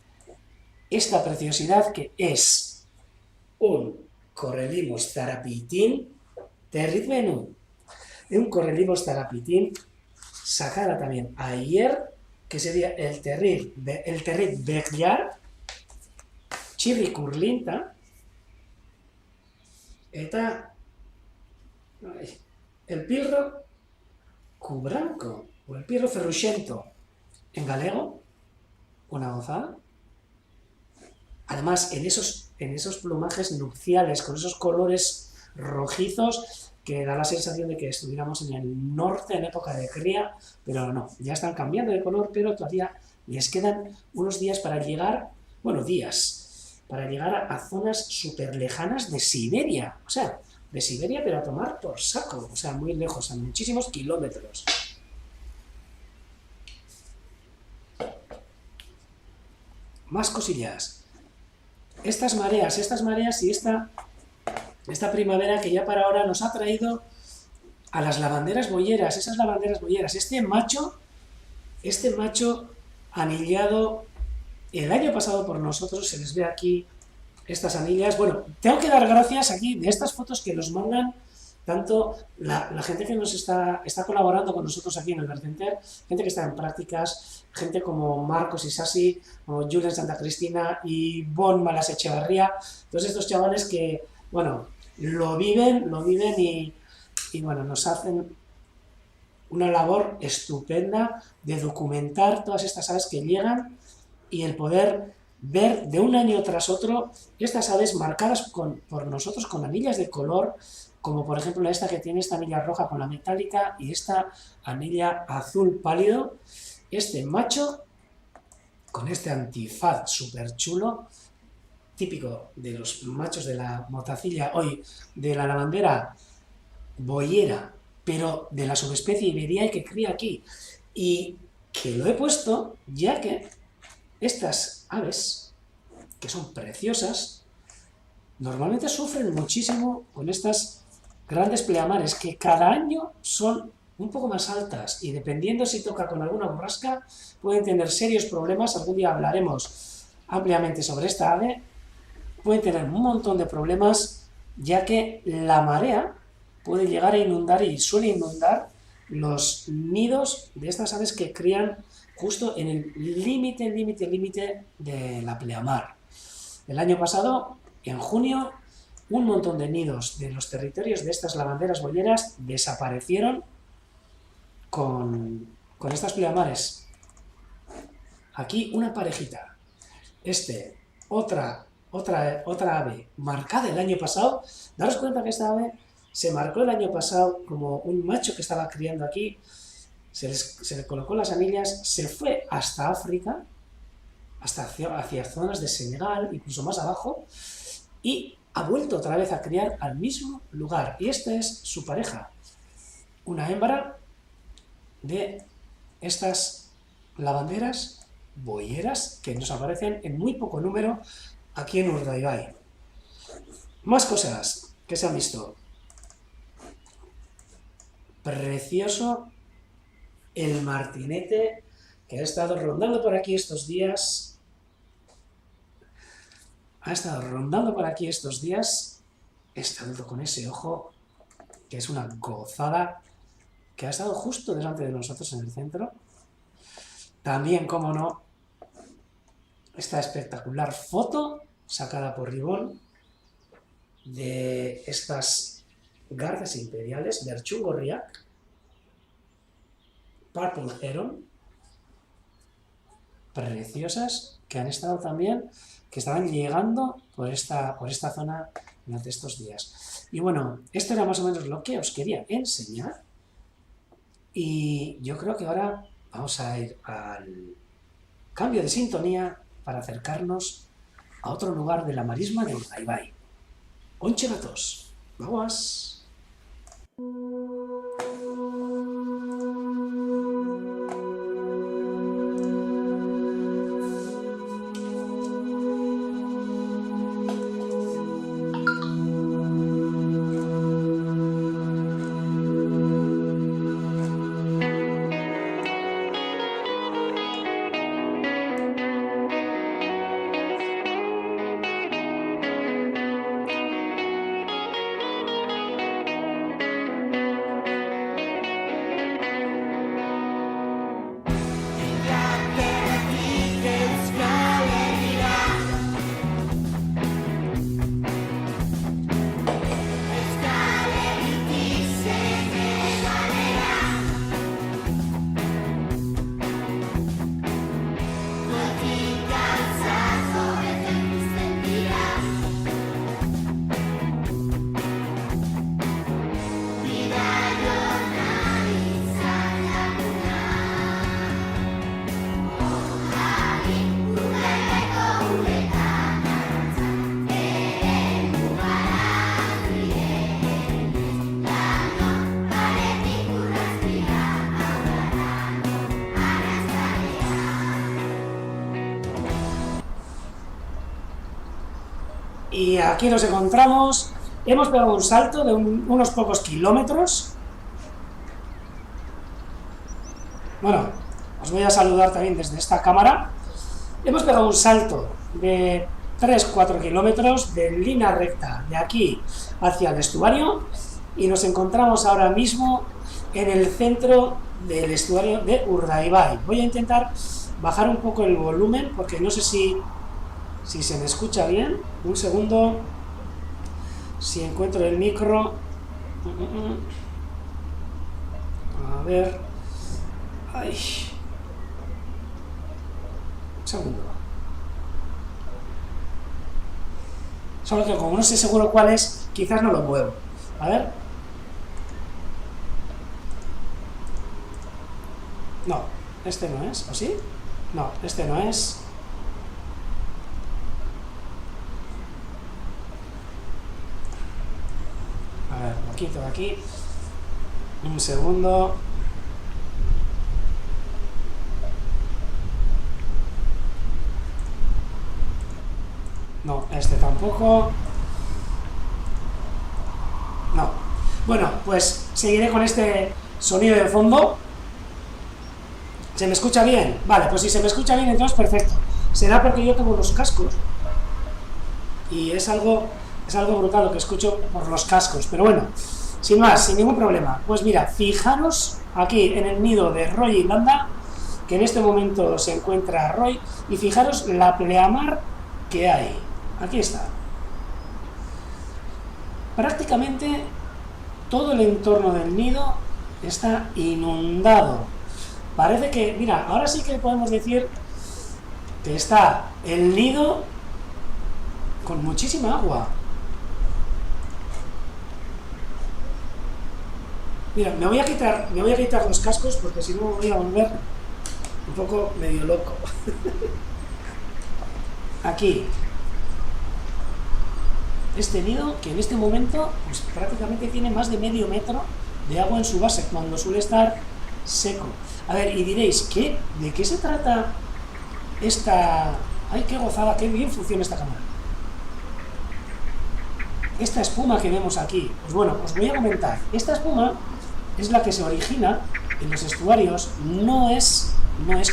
esta preciosidad que es un correlimos zarapitín terril menut. Un correlimos zarapitín sacada también ayer, que sería el terril begliar, chirri curlinta, eta el pirro cubranco, o el pirro ferruxento, en galego, una gozada. Además, en esos plumajes nupciales, con esos colores rojizos, que da la sensación de que estuviéramos en el norte en época de cría, pero no, ya están cambiando de color, pero todavía les quedan unos días para llegar, para llegar a zonas súper lejanas de Siberia, o sea, de Siberia pero a tomar por saco, o sea, muy lejos, a muchísimos kilómetros. Más cosillas. Estas mareas y esta primavera que ya para ahora nos ha traído a las lavanderas boyeras, esas lavanderas boyeras. Este macho anillado el año pasado por nosotros, se les ve aquí estas anillas. Bueno, tengo que dar gracias aquí de estas fotos que nos mandan tanto la gente que nos está colaborando con nosotros aquí en el Vercenter, gente que está en prácticas, gente como Marcos Isasi, como Julen Santa Cristina y Bon Malas Echevarría, todos estos chavales que, bueno, lo viven y bueno, nos hacen una labor estupenda de documentar todas estas aves que llegan y el poder ver de un año tras otro estas aves marcadas por nosotros con anillas de color, como por ejemplo esta que tiene esta anilla roja con la metálica y esta anilla azul pálido, este macho con este antifaz súper chulo, típico de los machos de la motacilla, hoy de la lavandera boyera, pero de la subespecie iberiae que cría aquí, y que lo he puesto ya que estas aves, que son preciosas, normalmente sufren muchísimo con estas grandes pleamares, que cada año son un poco más altas, y dependiendo si toca con alguna borrasca, pueden tener serios problemas. Algún día hablaremos ampliamente sobre esta ave. Pueden tener un montón de problemas, ya que la marea puede llegar a inundar y suele inundar los nidos de estas aves que crían justo en el límite de la pleamar. El año pasado, en junio, un montón de nidos de los territorios de estas lavanderas boyeras desaparecieron con estas pleamares. Aquí una parejita. Otra ave marcada el año pasado. Daros cuenta que esta ave se marcó el año pasado como un macho que estaba criando aquí, se le colocó las anillas, se fue hasta África hasta hacia zonas de Senegal, incluso más abajo, y ha vuelto otra vez a criar al mismo lugar. Y esta es su pareja, una hembra de estas lavanderas boyeras que nos aparecen en muy poco número aquí en Urdaibai. Más cosas que se han visto. Precioso el martinete que ha estado rondando por aquí estos días. He estado con ese ojo, que es una gozada, que ha estado justo delante de nosotros en el centro. También, como no, esta espectacular foto sacada por Ribón de estas garzas imperiales, Lerchungorriak, Purple Heron, preciosas, que han estado también, que estaban llegando por esta zona durante estos días. Y bueno, esto era más o menos lo que os quería enseñar, y yo creo que ahora vamos a ir al cambio de sintonía para acercarnos a otro lugar de la marisma de Urdaibai. Ontxe gatoz, bagoaz! Y aquí nos encontramos, hemos pegado un salto de unos pocos kilómetros. Bueno, os voy a saludar también desde esta cámara. Hemos pegado un salto de 3-4 kilómetros de línea recta de aquí hacia el estuario y nos encontramos ahora mismo en el centro del estuario de Urdaibai. Voy a intentar bajar un poco el volumen porque no sé si se me escucha bien. Un segundo, si encuentro el micro. A ver. Ay. Un segundo. Solo que como no sé seguro cuál es, quizás no lo muevo. A ver. No, este no es, ¿o sí? No, este no es. A ver, lo quito de aquí. Un segundo. No, este tampoco. No. Bueno, pues seguiré con este sonido de fondo. ¿Se me escucha bien? Vale, pues si se me escucha bien, entonces perfecto. Será porque yo tengo los cascos. Y es algo brutal lo que escucho por los cascos. Pero bueno, sin más, sin ningún problema. Pues mira, fijaros aquí en el nido de Roy y Landa, que en este momento se encuentra Roy, y fijaros la pleamar que hay. Aquí está. Prácticamente todo el entorno del nido está inundado. Parece que, mira, ahora sí que podemos decir que está el nido con muchísima agua. Mira, me voy a quitar los cascos porque si no me voy a volver un poco medio loco. aquí este nido que en este momento pues, prácticamente tiene más de medio metro de agua en su base, cuando suele estar seco. A ver, y diréis, ¿de qué se trata esta... ¡Ay, qué gozada! ¡Qué bien funciona esta cámara! Esta espuma que vemos aquí, pues bueno, os voy a comentar. Esta espuma es la que se origina en los estuarios, no es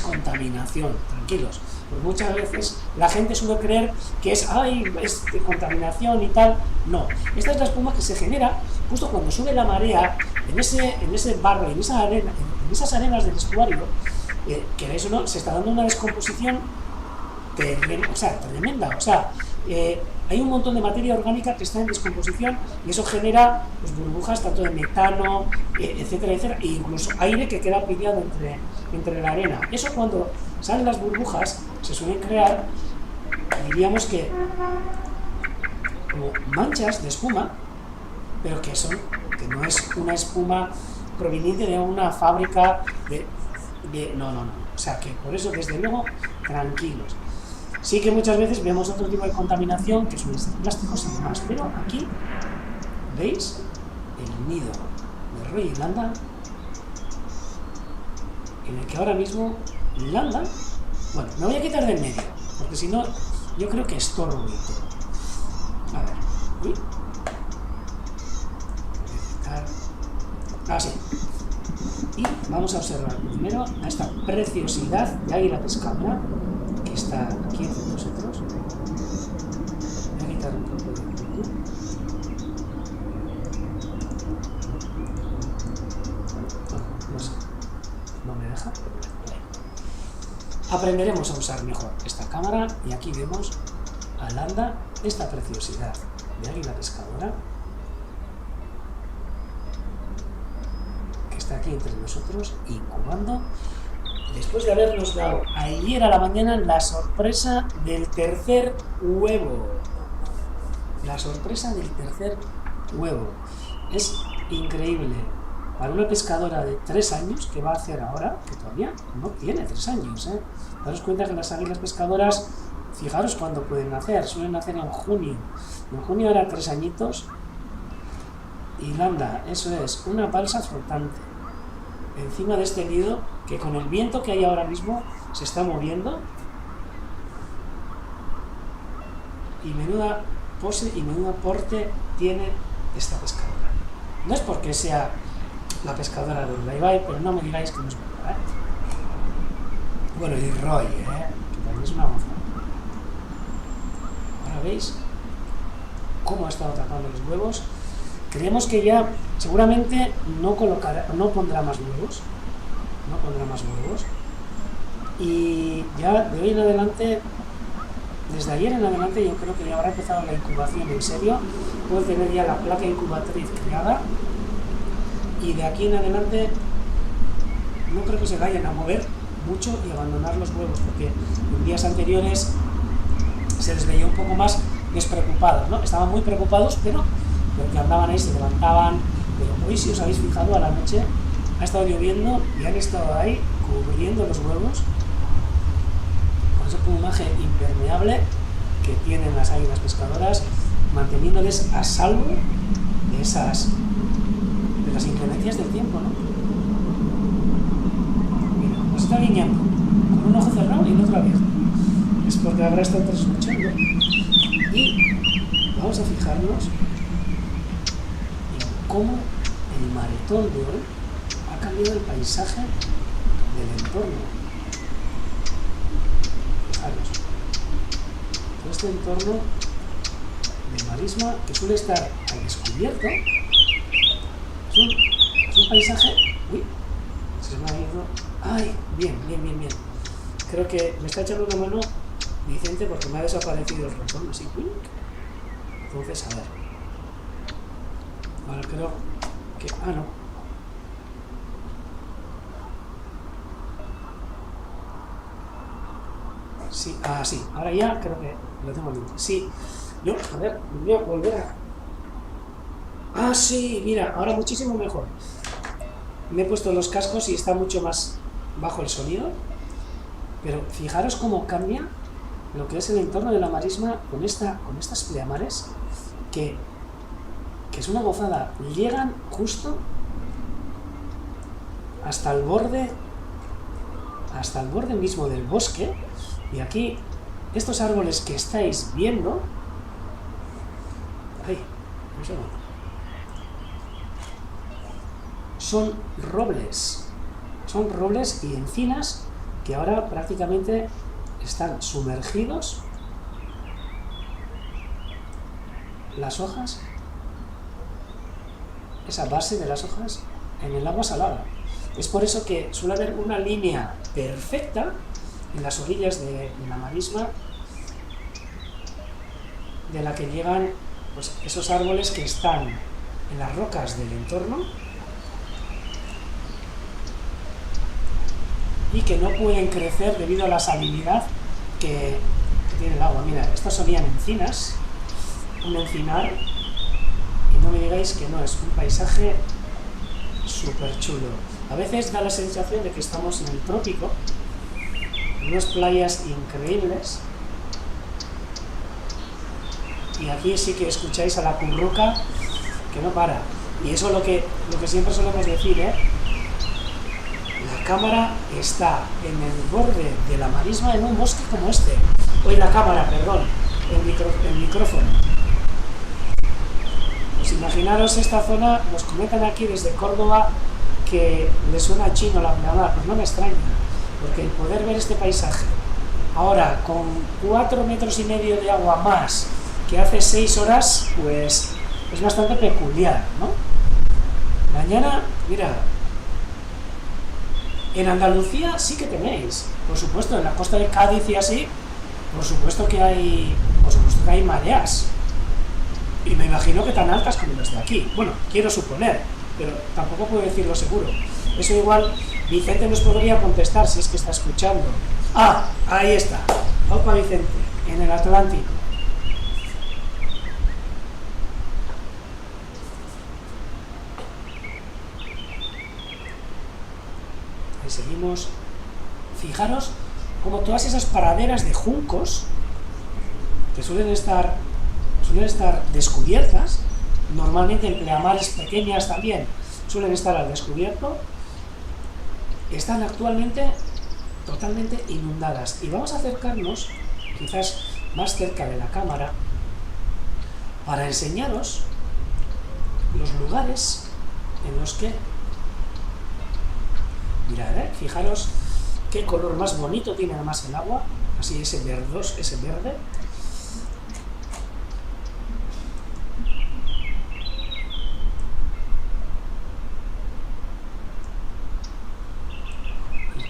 contaminación, tranquilos. Porque muchas veces la gente suele creer que es de contaminación y tal. No, esta es la espuma que se genera justo cuando sube la marea en ese barro, en esas arenas del estuario, queréis o no, se está dando una descomposición tremenda. O sea, hay un montón de materia orgánica que está en descomposición y eso genera pues, burbujas tanto de metano, etcétera, etcétera, e incluso aire que queda pillado entre la arena. Eso cuando salen las burbujas se suelen crear, diríamos que como manchas de espuma, pero que no es una espuma proveniente de una fábrica no. O sea que por eso desde luego tranquilos. Sí que muchas veces vemos otro tipo de contaminación, que son plásticos y demás, pero aquí, ¿veis? El nido de Roy y Landa, en el que ahora mismo Landa, bueno, me voy a quitar del medio, porque si no, yo creo que estorbo y todo. A ver, uy. Así. Y vamos a observar primero a esta preciosidad de águila pescadora que está aquí entre nosotros. Voy a quitar un poco de aquí. No sé, no me deja. Aprenderemos a usar mejor esta cámara y aquí vemos a Landa, esta preciosidad de águila pescadora que está aquí entre nosotros incubando después de habernos dado ayer a la mañana la sorpresa del tercer huevo. La sorpresa del tercer huevo es increíble para una pescadora de 3 años que va a hacer ahora, que todavía no tiene 3 años, daros cuenta que las águilas pescadoras, fijaros cuándo pueden nacer, suelen nacer en junio. En junio era 3 añitos. Y Landa, eso es, una balsa flotante encima de este nido que con el viento que hay ahora mismo se está moviendo. Y menuda pose y menuda porte tiene esta pescadora. No es porque sea la pescadora de Urdaibai, pero no me digáis que no es verdad, Bueno, y Roy, que también es una gozada. Ahora veis cómo ha estado tapando los huevos. Creemos que ya seguramente no pondrá más huevos. No pondrá más huevos. Y ya de hoy en adelante, desde ayer en adelante, yo creo que ya habrá empezado la incubación en serio. Puedo tener ya la placa incubatriz creada. Y de aquí en adelante no creo que se vayan a mover mucho y abandonar los huevos, porque en días anteriores se les veía un poco más despreocupados, ¿no? Estaban muy preocupados, pero porque andaban ahí, se levantaban. Pero hoy, si os habéis fijado, a la noche ha estado lloviendo y han estado ahí cubriendo los huevos con ese plumaje impermeable que tienen las águilas pescadoras, manteniéndoles a salvo de las inclemencias del tiempo, ¿no? Mira, nos está guiñando con un ojo cerrado y el otro abierto. Es porque habrá estado trasnochando. Y vamos a fijarnos en cómo el maretón de hoy ha cambiado el paisaje del entorno. Fijaros, todo este entorno de marisma que suele estar al descubierto. Es un paisaje... Uy, se me ha ido... ¡Ay! Bien. Creo que me está echando una mano Vicente porque me ha desaparecido el ratón, así. Entonces, a ver. Ahora creo que... Ah, no. Sí, sí. Ahora ya creo que lo tengo limpio. Sí. Yo, a ver, voy a volver a... Ah, sí, mira, ahora muchísimo mejor. Me he puesto los cascos y está mucho más bajo el sonido. Pero fijaros cómo cambia lo que es el entorno de la marisma con estas pleamares que es una gozada. Llegan justo hasta el borde mismo del bosque, y aquí estos árboles que estáis viendo, un segundo, son robles y encinas que ahora prácticamente están sumergidos, las hojas, esa base de las hojas, en el agua salada. Es por eso que suele haber una línea perfecta en las orillas de la marisma, de la que llegan pues esos árboles que están en las rocas del entorno y que no pueden crecer debido a la salinidad que tiene el agua. Mira, estas serían encinas, un encinar, y no me digáis que no, es un paisaje súper chulo. A veces da la sensación de que estamos en el trópico, en unas playas increíbles, y aquí sí que escucháis a la curruca que no para. Y eso es lo que siempre solemos decir, La cámara está en el borde de la marisma en un bosque como este. El micrófono. Pues imaginaros esta zona, nos comentan aquí desde Córdoba que le suena chino la pleamar, pues no me extraña, porque el poder ver este paisaje ahora con 4,5 metros de agua más que hace 6 horas, pues es bastante peculiar, ¿no? Mañana, mira, en Andalucía sí que tenéis, por supuesto, en la costa de Cádiz y así, por supuesto que hay mareas, y me imagino que tan altas como las de aquí. Bueno, quiero suponer, pero tampoco puedo decirlo seguro. Eso igual Vicente nos podría contestar si es que está escuchando. Ah, ahí está. Opa Vicente, en el Atlántico. Ahí seguimos. Fijaros como todas esas praderas de juncos que suelen estar descubiertas, normalmente en pleamares pequeñas también suelen estar al descubierto, están actualmente totalmente inundadas. Y vamos a acercarnos quizás más cerca de la cámara para enseñaros los lugares en los que, mirad, fijaros qué color más bonito tiene además el agua, así ese verde.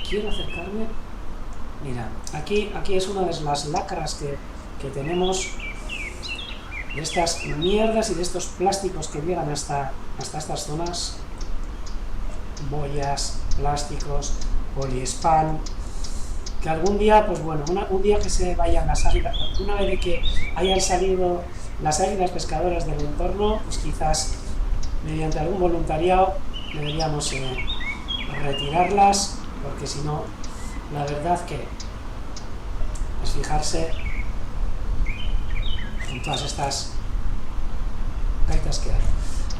Quiero acercarme. Mira, aquí es una de las lacras que tenemos, de estas mierdas y de estos plásticos que llegan hasta estas zonas, boyas, plásticos, poliespan, que algún día, pues bueno, un día que se vayan las águilas, una vez de que hayan salido las águilas pescadoras del entorno, pues quizás mediante algún voluntariado deberíamos retirarlas, porque si no, la verdad que es fijarse en todas estas gaitas que hay.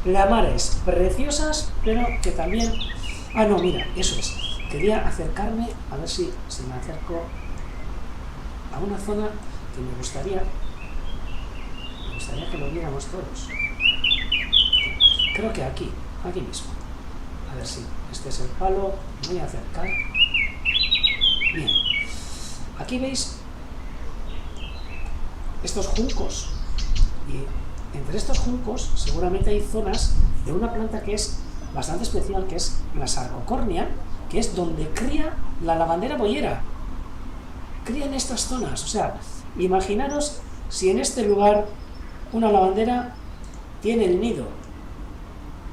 Pleamares preciosas, pero que también... Ah, no, mira, eso es. Quería acercarme, a ver si me acerco a una zona que me gustaría que lo viéramos todos. Creo que aquí mismo. A ver si este es el palo, me voy a acercar. Bien, aquí veis estos juncos, y entre estos juncos seguramente hay zonas de una planta que es bastante especial, que es la sarcocornia, que es donde cría la lavandera boyera. Cría en estas zonas, o sea, imaginaros si en este lugar una lavandera tiene el nido.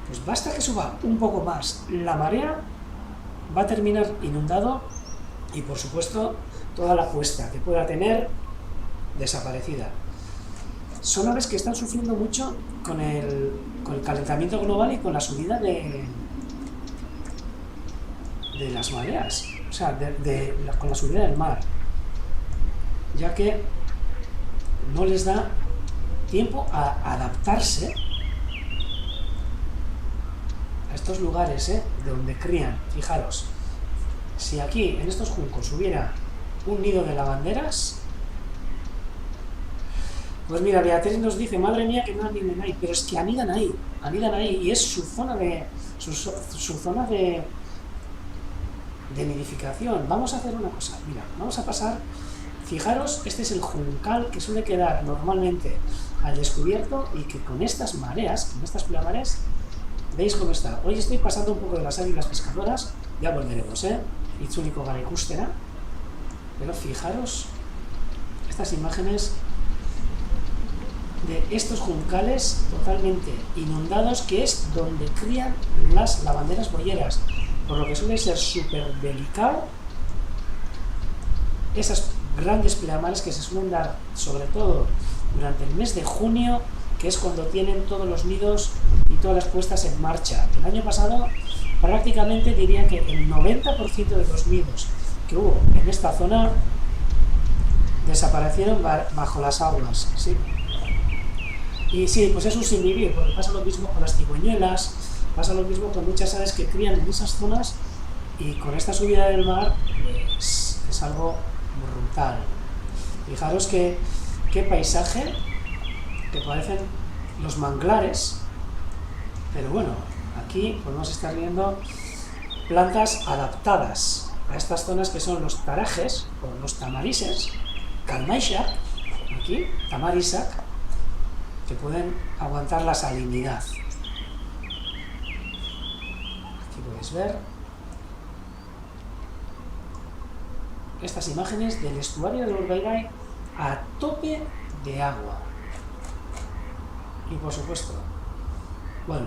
Pues basta que suba un poco más la marea, va a terminar inundado y, por supuesto, toda la puesta que pueda tener desaparecida. Son aves que están sufriendo mucho con el calentamiento global y con la subida de las mareas, o sea, con la subida del mar. ya que no les da tiempo a adaptarse a estos lugares, de donde crían. Fijaros, si aquí en estos juncos hubiera un nido de lavanderas, pues mira, Beatriz nos dice, madre mía, que no aniden ahí, pero es que anidan ahí, y es su zona de nidificación. Vamos a hacer una cosa, mira, vamos a pasar, fijaros, este es el juncal que suele quedar normalmente al descubierto y que con estas mareas, con estas plamares, veis cómo está. Hoy estoy pasando un poco de las águilas pescadoras, ya volveremos, Itzuliko gara ikustera, pero fijaros estas imágenes de estos juncales totalmente inundados, que es donde crían las lavanderas boyeras, por lo que suele ser súper delicado esas grandes pleamales que se suelen dar sobre todo durante el mes de junio, que es cuando tienen todos los nidos y todas las puestas en marcha. El año pasado prácticamente diría que el 90% de los nidos que hubo en esta zona desaparecieron bajo las aguas, ¿sí? Y sí, pues es un sinvivir, porque pasa lo mismo con las cigüeñuelas, pasa lo mismo con muchas aves que crían en esas zonas, y con esta subida del mar pues, es algo brutal. Fijaros qué paisaje, que parecen los manglares, pero bueno, aquí podemos estar viendo plantas adaptadas a estas zonas que son los tarajes o los tamarises, kalmaisak, aquí, tamarisak, que pueden aguantar la salinidad. Aquí podéis ver estas imágenes del estuario del Urdaibai a tope de agua. Y por supuesto, bueno,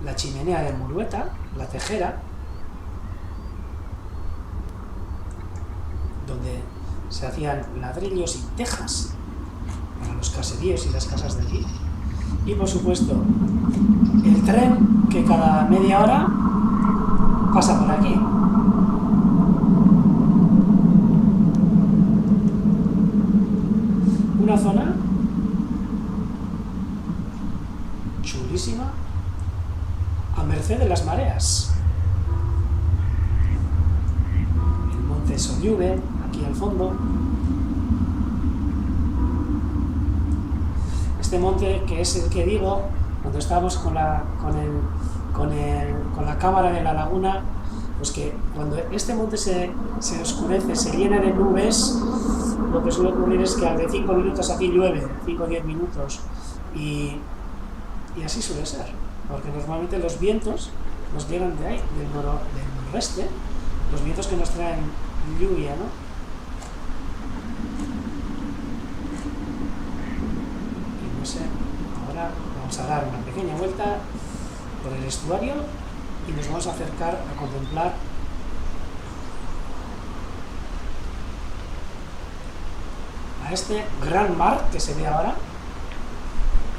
la chimenea de Murueta, la tejera, donde se hacían ladrillos y tejas para los caseríos y las casas de allí. Y por supuesto, el tren que cada media hora pasa por aquí. Una zona chulísima, a merced de las mareas. El monte Soyube, aquí al fondo. Este monte, que es el que digo, cuando estábamos con la cámara de la laguna, pues que cuando este monte se oscurece, se llena de nubes, lo que suele ocurrir es que al de 5 minutos aquí llueve, 5 o 10 minutos, y así suele ser, porque normalmente los vientos nos llegan de ahí, del noroeste, los vientos que nos traen lluvia, ¿no? Y no sé, ahora vamos a dar una pequeña vuelta por el estuario y nos vamos a acercar a contemplar a este gran mar que se ve ahora,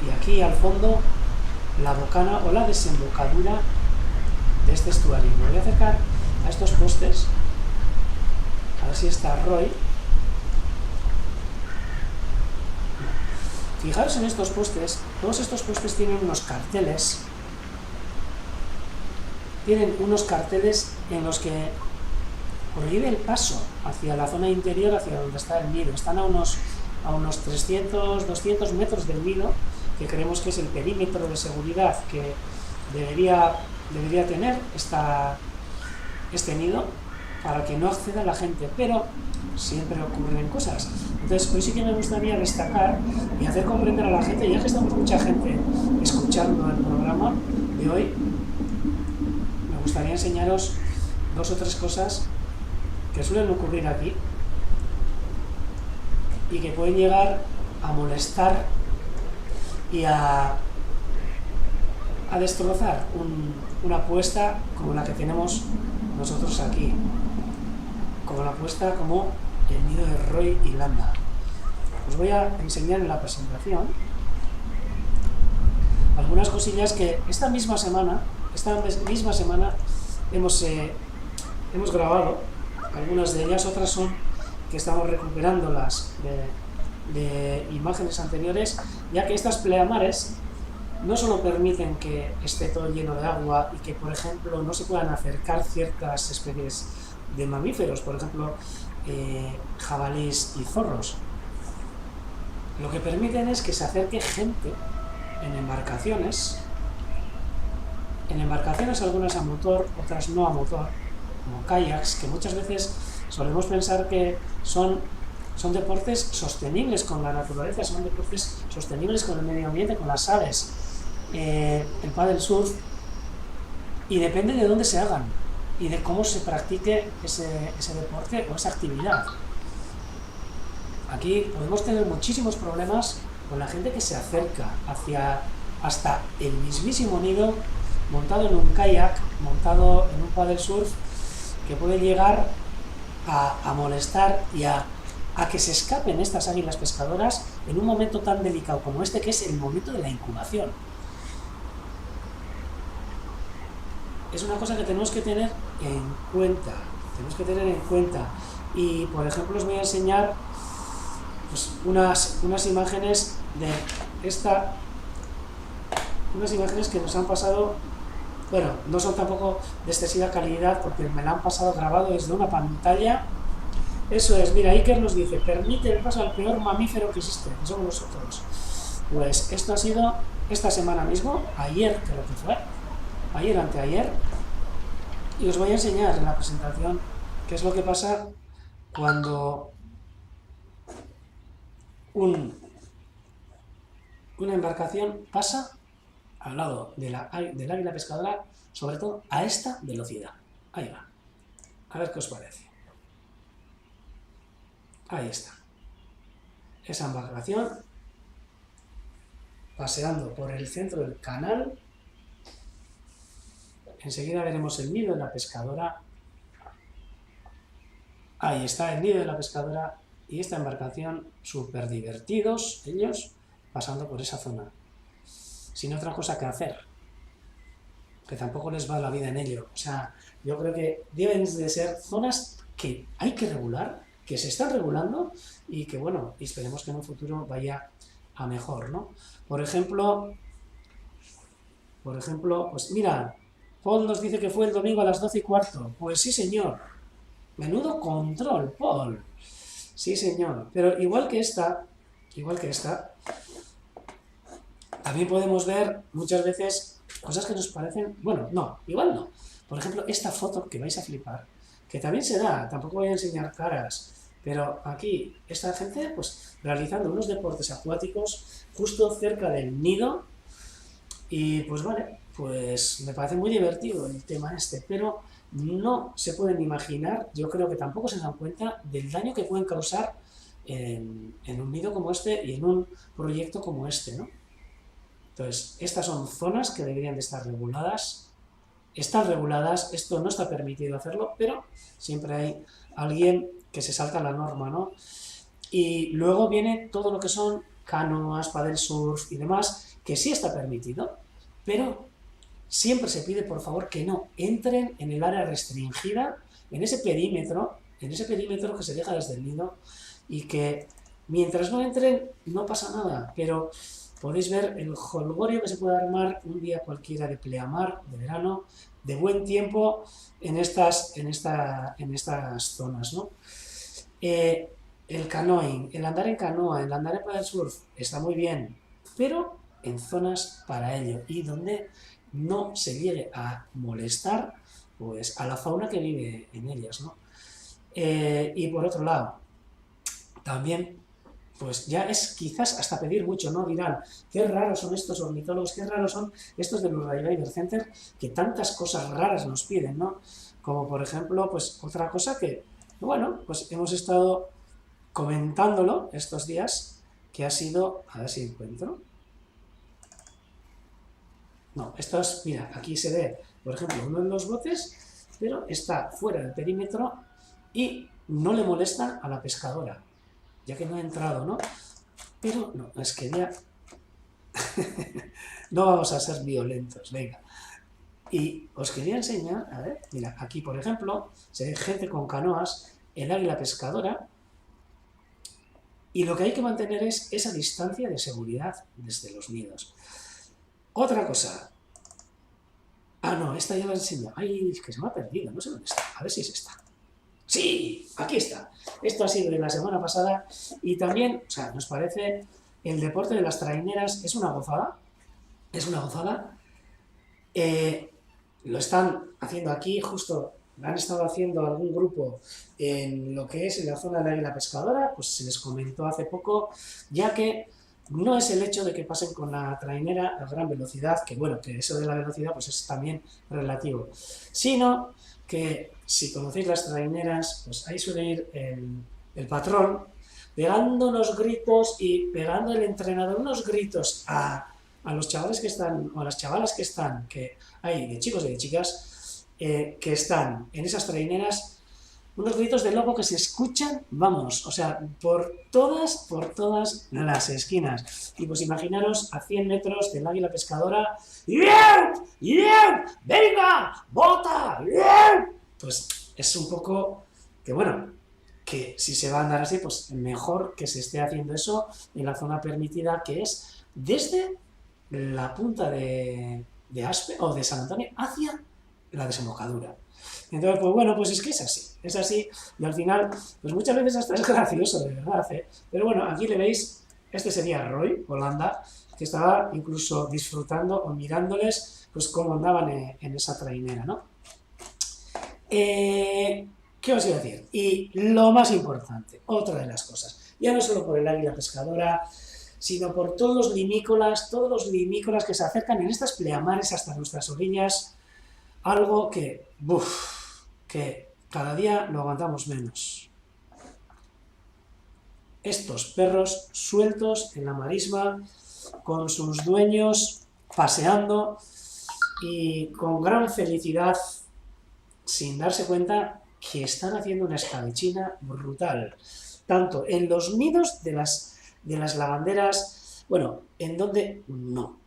y aquí al fondo la bocana o la desembocadura de este estuario. Me voy a acercar a estos postes, a ver si está Roy. Fijaros en estos postes, todos estos postes tienen unos carteles en los que prohíbe el paso hacia la zona interior, hacia donde está el nido. Están a unos 300, 200 metros del nido, que creemos que es el perímetro de seguridad que debería tener este nido, para que no acceda la gente, pero siempre ocurren cosas. Entonces, hoy sí que me gustaría destacar y hacer comprender a la gente, ya que estamos mucha gente escuchando el programa de hoy, me gustaría enseñaros 2 o 3 cosas que suelen ocurrir aquí y que pueden llegar a molestar y a destrozar una apuesta como la que tenemos nosotros aquí, como la apuesta como el nido de Roy y Landa. Os voy a enseñar en la presentación algunas cosillas que esta misma semana hemos grabado. Algunas de ellas, otras son que estamos recuperando las de imágenes anteriores, ya que estas pleamares no solo permiten que esté todo lleno de agua y que, por ejemplo, no se puedan acercar ciertas especies de mamíferos, por ejemplo, jabalíes y zorros. Lo que permiten es que se acerque gente en embarcaciones algunas a motor, otras no a motor, como kayaks, que muchas veces solemos pensar que son deportes sostenibles con la naturaleza, son deportes sostenibles con el medio ambiente, con las aves, el paddle surf, y depende de dónde se hagan y de cómo se practique ese deporte o esa actividad. Aquí podemos tener muchísimos problemas con la gente que se acerca hasta el mismísimo nido, montado en un kayak, montado en un paddle surf, que puede llegar a molestar y a que se escapen estas águilas pescadoras en un momento tan delicado como este, que es el momento de la incubación. Es una cosa que tenemos que tener en cuenta, y por ejemplo os voy a enseñar pues, unas imágenes de esta, unas imágenes que nos han pasado. Bueno, no son tampoco de excesiva calidad porque me la han pasado grabado desde una pantalla. Eso es, mira, Iker nos dice, permite el paso al peor mamífero que existe, que somos nosotros. Pues esto ha sido esta semana mismo, ayer creo que fue, ayer, anteayer, y os voy a enseñar en la presentación qué es lo que pasa cuando una embarcación pasa al lado del águila pescadora, sobre todo a esta velocidad. Ahí va. A ver qué os parece. Ahí está. Esa embarcación paseando por el centro del canal. Enseguida veremos el nido de la pescadora. Ahí está el nido de la pescadora y esta embarcación, súper divertidos ellos, pasando por esa zona. Sin otra cosa que hacer, que tampoco les va la vida en ello. O sea, yo creo que deben de ser zonas que hay que regular, que se están regulando y que, bueno, esperemos que en un futuro vaya a mejor, ¿no? Por ejemplo, pues mira, Paul nos dice que fue el domingo a las 12:15. Pues sí, señor. Menudo control, Paul. Sí, señor. Pero igual que esta, también podemos ver muchas veces cosas que nos parecen... Bueno, no, igual no. Por ejemplo, esta foto que vais a flipar, que también se da, tampoco voy a enseñar caras, pero aquí esta gente pues realizando unos deportes acuáticos justo cerca del nido y pues vale, pues me parece muy divertido el tema este, pero no se pueden imaginar, yo creo que tampoco se dan cuenta del daño que pueden causar en un nido como este y en un proyecto como este, ¿no? Entonces, estas son zonas que deberían de estar reguladas. Están reguladas, esto no está permitido hacerlo, pero siempre hay alguien que se salta la norma, ¿no? Y luego viene todo lo que son canoas, paddle surf y demás, que sí está permitido, pero siempre se pide, por favor, que no entren en el área restringida, en ese perímetro que se deja desde el nido, y que mientras no entren no pasa nada, pero podéis ver el jolgorio que se puede armar un día cualquiera de pleamar, de verano, de buen tiempo en estas zonas, ¿no? El canoeing, el andar en canoa, el andar en paddle surf está muy bien, pero en zonas para ello y donde no se llegue a molestar pues a la fauna que vive en ellas, ¿no? Y por otro lado, también pues ya es quizás hasta pedir mucho, ¿no? Dirán, qué raros son estos ornitólogos, qué raros son estos del Urdaibai Diver Center, que tantas cosas raras nos piden, ¿no? Como por ejemplo, pues otra cosa que, bueno, pues hemos estado comentándolo estos días, que ha sido, a ver si encuentro. No, esto es, mira, aquí se ve, por ejemplo, uno de los botes, pero está fuera del perímetro y no le molesta a la pescadora, ya que no ha entrado, ¿no? Pero no, es que ya... no vamos a ser violentos, venga. Y os quería enseñar, a ver, mira, aquí por ejemplo, se ve gente con canoas, el águila pescadora, Y lo que hay que mantener es esa distancia de seguridad desde los nidos. Otra cosa. Ah, no, esta ya la enseño. Ay, es que se me ha perdido, no sé dónde está. A ver si es esta. ¡Sí! Aquí está. Esto ha sido de la semana pasada. Y también, o sea, nos parece, el deporte de las traineras es una gozada. Es una gozada. Lo están haciendo aquí, justo lo han estado haciendo algún grupo en lo que es en la zona de la Águila Pescadora, pues se les comentó hace poco, ya que no es el hecho de que pasen con la trainera a gran velocidad, que bueno, que eso de la velocidad pues es también relativo, sino que si conocéis las traineras, pues ahí suele ir el patrón pegando unos gritos y pegando el entrenador unos gritos a los chavales que están, o a las chavalas que están, que hay de chicos y de chicas, que están en esas traineras, unos gritos de loco que se escuchan, vamos, o sea, por todas las esquinas. Y pues imaginaros a 100 metros del Águila Pescadora, ¡bien! ¡bien! ¡Venga! ¡Bota! ¡bien! Pues es un poco que, bueno, que si se va a andar así, pues mejor que se esté haciendo eso en la zona permitida, que es desde la punta de Aspe o de San Antonio hacia la desembocadura. Entonces, pues bueno, pues es que es así, y al final, pues muchas veces hasta es gracioso, de verdad, ¿eh? Pero bueno, aquí le veis, este sería Roy, Holanda, que estaba incluso disfrutando o mirándoles, pues cómo andaban en esa trainera, ¿no? ¿Qué os iba a decir? Y lo más importante, otra de las cosas, ya no solo por el Águila Pescadora, sino por todos los limícolas que se acercan en estas pleamares hasta nuestras orillas, algo que cada día lo aguantamos menos. Estos perros sueltos en la marisma, con sus dueños paseando y con gran felicidad, sin darse cuenta que están haciendo una escabechina brutal, tanto en los nidos de las lavanderas, bueno, en donde no.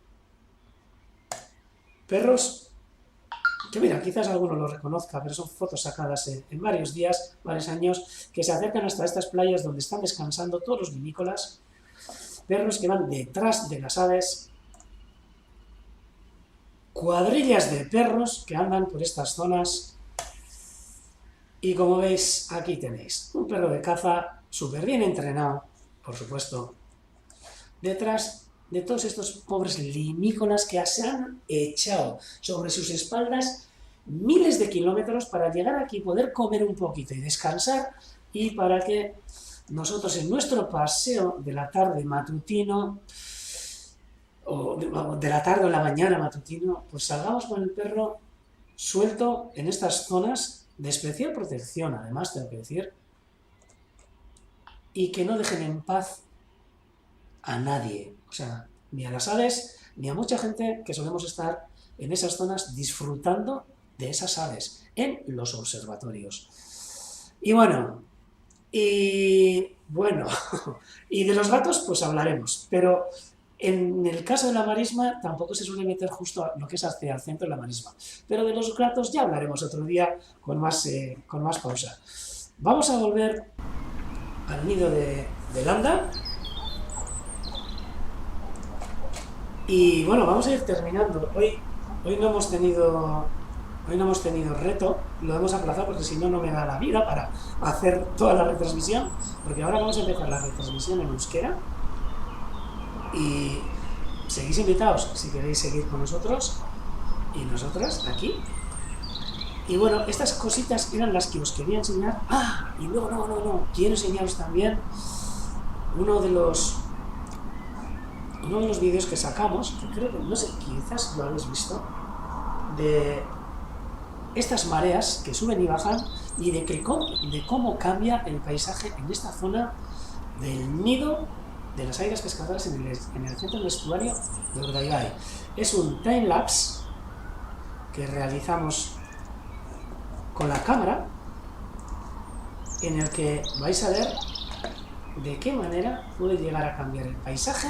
Perros que mira, quizás alguno lo reconozca, pero son fotos sacadas en varios días, varios años, que se acercan hasta estas playas donde están descansando todos los vinícolas, perros que van detrás de las aves, cuadrillas de perros que andan por estas zonas, y como veis, aquí tenéis un perro de caza súper bien entrenado, por supuesto, detrás de todos estos pobres limícolas que se han echado sobre sus espaldas miles de kilómetros para llegar aquí, poder comer un poquito y descansar, y para que nosotros en nuestro paseo de la tarde matutino, o de la tarde o la mañana matutino, pues salgamos con el perro suelto en estas zonas de especial protección, además, tengo que decir, y que no dejen en paz a nadie, o sea, ni a las aves, ni a mucha gente que solemos estar en esas zonas disfrutando de esas aves, en los observatorios. Y bueno, y de los gatos pues hablaremos, pero en el caso de la marisma tampoco se suele meter justo a lo que es hacia el centro de la marisma, pero de los gatos ya hablaremos otro día con más pausa. Vamos a volver al nido de Landa. Y bueno, vamos a ir terminando. Hoy no hemos tenido reto, lo hemos aplazado porque si no, no me da la vida para hacer toda la retransmisión, porque ahora vamos a empezar la retransmisión en euskera y seguís invitados si queréis seguir con nosotros y nosotras aquí. Y bueno, estas cositas eran las que os quería enseñar. Y luego no, quiero enseñaros también uno de los vídeos que sacamos, que creo que, no sé, quizás lo habéis visto, de estas mareas que suben y bajan y de cómo cambia el paisaje en esta zona del nido de las águilas pescadoras en el centro del estuario de Urdaibai. Es un time-lapse que realizamos con la cámara, en el que vais a ver de qué manera puede llegar a cambiar el paisaje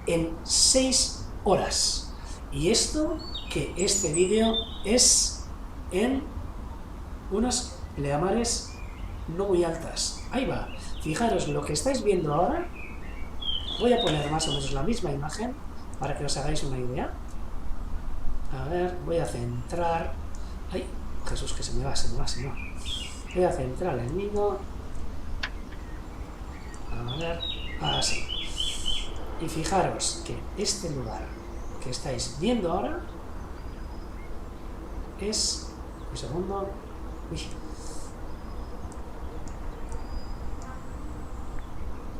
en 6 horas. Y este vídeo es en unos pleamares no muy altas. Ahí va. Fijaros, lo que estáis viendo ahora, voy a poner más o menos la misma imagen para que os hagáis una idea. A ver, voy a centrar. ¡Ay! Jesús, que se me va. Voy a centrar el nido. A ver, así. Y fijaros que este lugar que estáis viendo ahora es... Un segundo. Uy.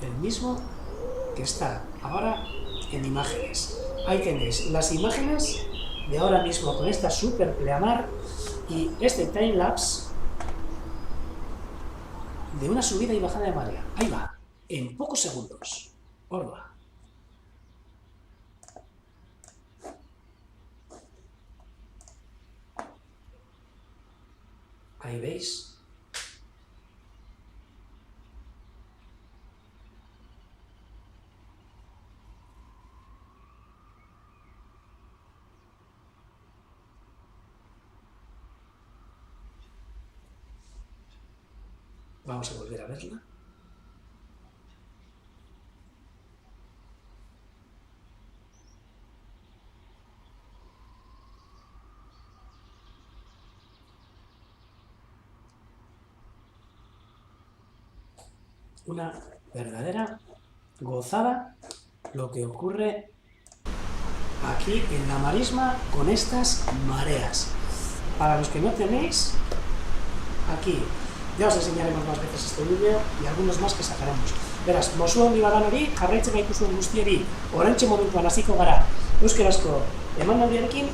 El mismo que está ahora en imágenes. Ahí tenéis las imágenes de ahora mismo con esta super pleamar y este timelapse de una subida y bajada de marea. Ahí va, en pocos segundos. Orba. Ahí veis. Vamos a volver a verla. Una verdadera gozada lo que ocurre aquí en la marisma con estas mareas. Para los que no tenéis, aquí ya os enseñaremos más veces este vídeo y algunos más que sacaremos. Beraz, mozu handi badan hori, jarraitzen gaituzuen guztiari, oraintxe momentuan hasiko gara euskerazko emanaldiarekin,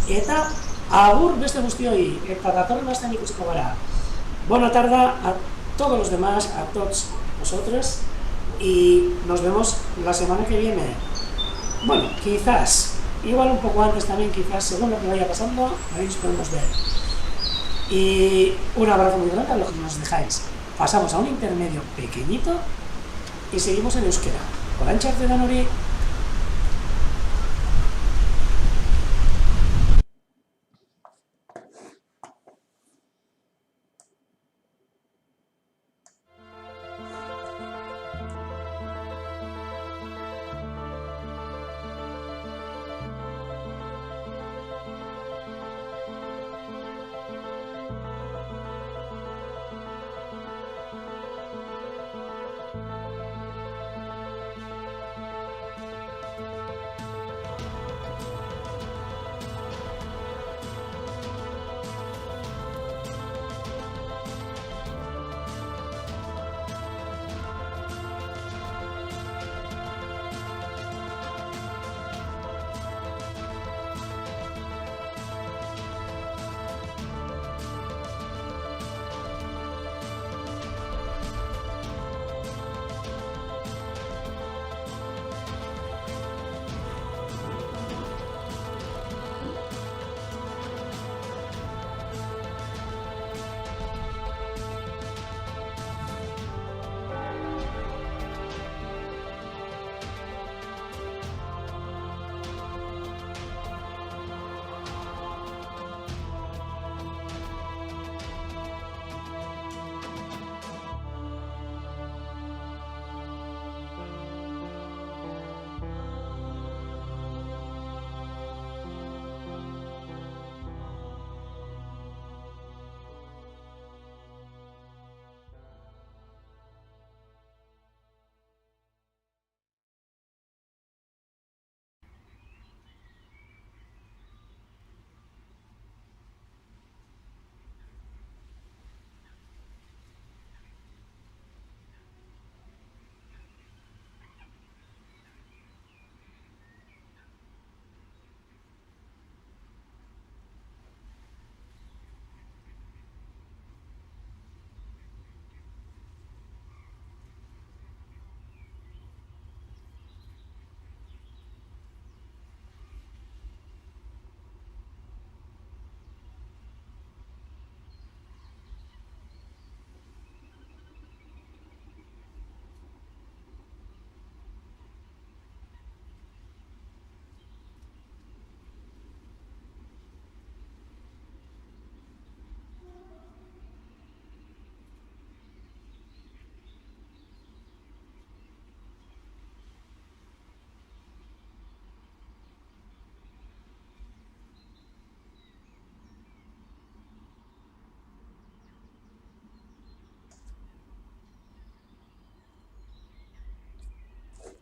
eta agur beste guztioi, eta datorren astean ikusiko gara. Buena tarde a todos los demás, a todos vosotros, y nos vemos la semana que viene. Bueno, quizás, igual un poco antes también, quizás, según lo que vaya pasando, ahí nos podemos ver. Y un abrazo muy grande a los que nos dejáis. Pasamos a un intermedio pequeñito y seguimos en euskera. Orantxe hori.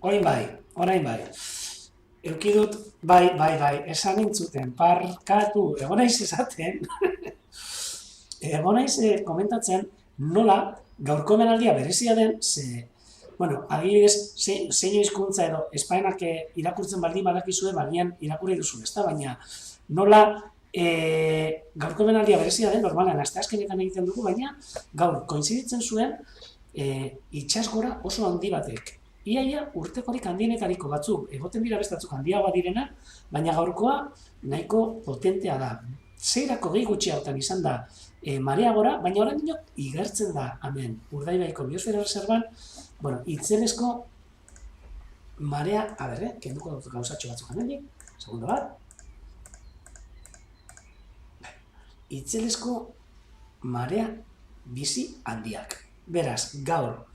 orain bai. Euki dut, bai, esan nintzuten, parkatu, egon naiz esaten, egon naiz komentatzen nola gaurko emanaldia berezia den, bueno, adibidez, zein hizkuntza edo espainak irakurtzen baldin badakizue, bagian irakurri duzu, ezta? Baina nola gaurko emanaldia berezia den, normalan, asteazkenetan egiten dugu, baina gaur kointziditzen zuen itsasgora oso handi batek. Iaia urtekorik handienetariko batzuk, egoten dira beste batzuk handiagoa direna, baina gaurkoa nahiko potentea da. Zeirako gehi gutxiagotan izan da marea gora, baina orain dinok igertzen da hemen Urdaibaiko biosfera reserban, bueno, itzelezko marea, kenduko dut gauzatxo batzuk hemendik, segundo bat. Itzelezko marea bizi handiak. Beraz, gaur,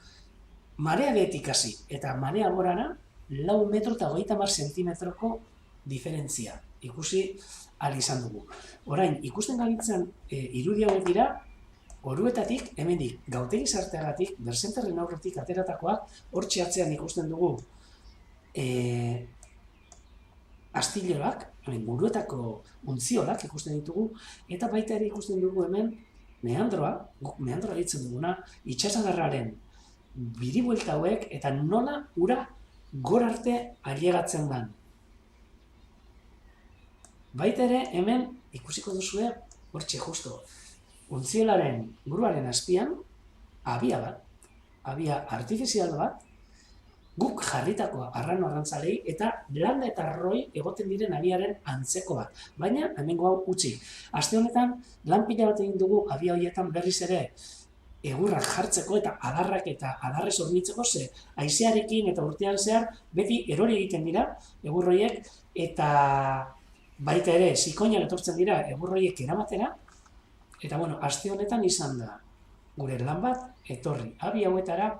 marea behetik hasi eta marea gorana 4 metro eta 30 zentimetroko diferentzia ikusi ahal izan dugu. Orain, ikusten gabitzen irudi hauek dira, oruetatik, hemendik, gautegi sarteagatik, berzenterren aurretik ateratakoak, hortxe atzean ikusten dugu astilleroak, buruetako untziolak ikusten ditugu, eta baita ere ikusten dugu hemen meandroa, guk meandroa ditzen duguna, itxasadarraren biribuelta hauek eta nola ura gora arte ailegatzen den. Baita ere hemen ikusiko duzue, hortxe justo, untziolaren buruaren azpian, abia artifizial bat, guk jarritako arrano arrantzalei eta landa eta roi egoten diren abiaren antzeko bat. Baina, hemengo hau utzi. Aste honetan, lan pila bat egin dugu abia horietan berriz ere egurrak jartzeko eta adarrez hornitzeko, ze haizearekin eta urtean zehar beti erori egiten dira egurroiek eta baita ere zikoinak etortzen dira egurroiek eramatera. Eta bueno, aste honetan izan da gure lan bat etorri abi hauetara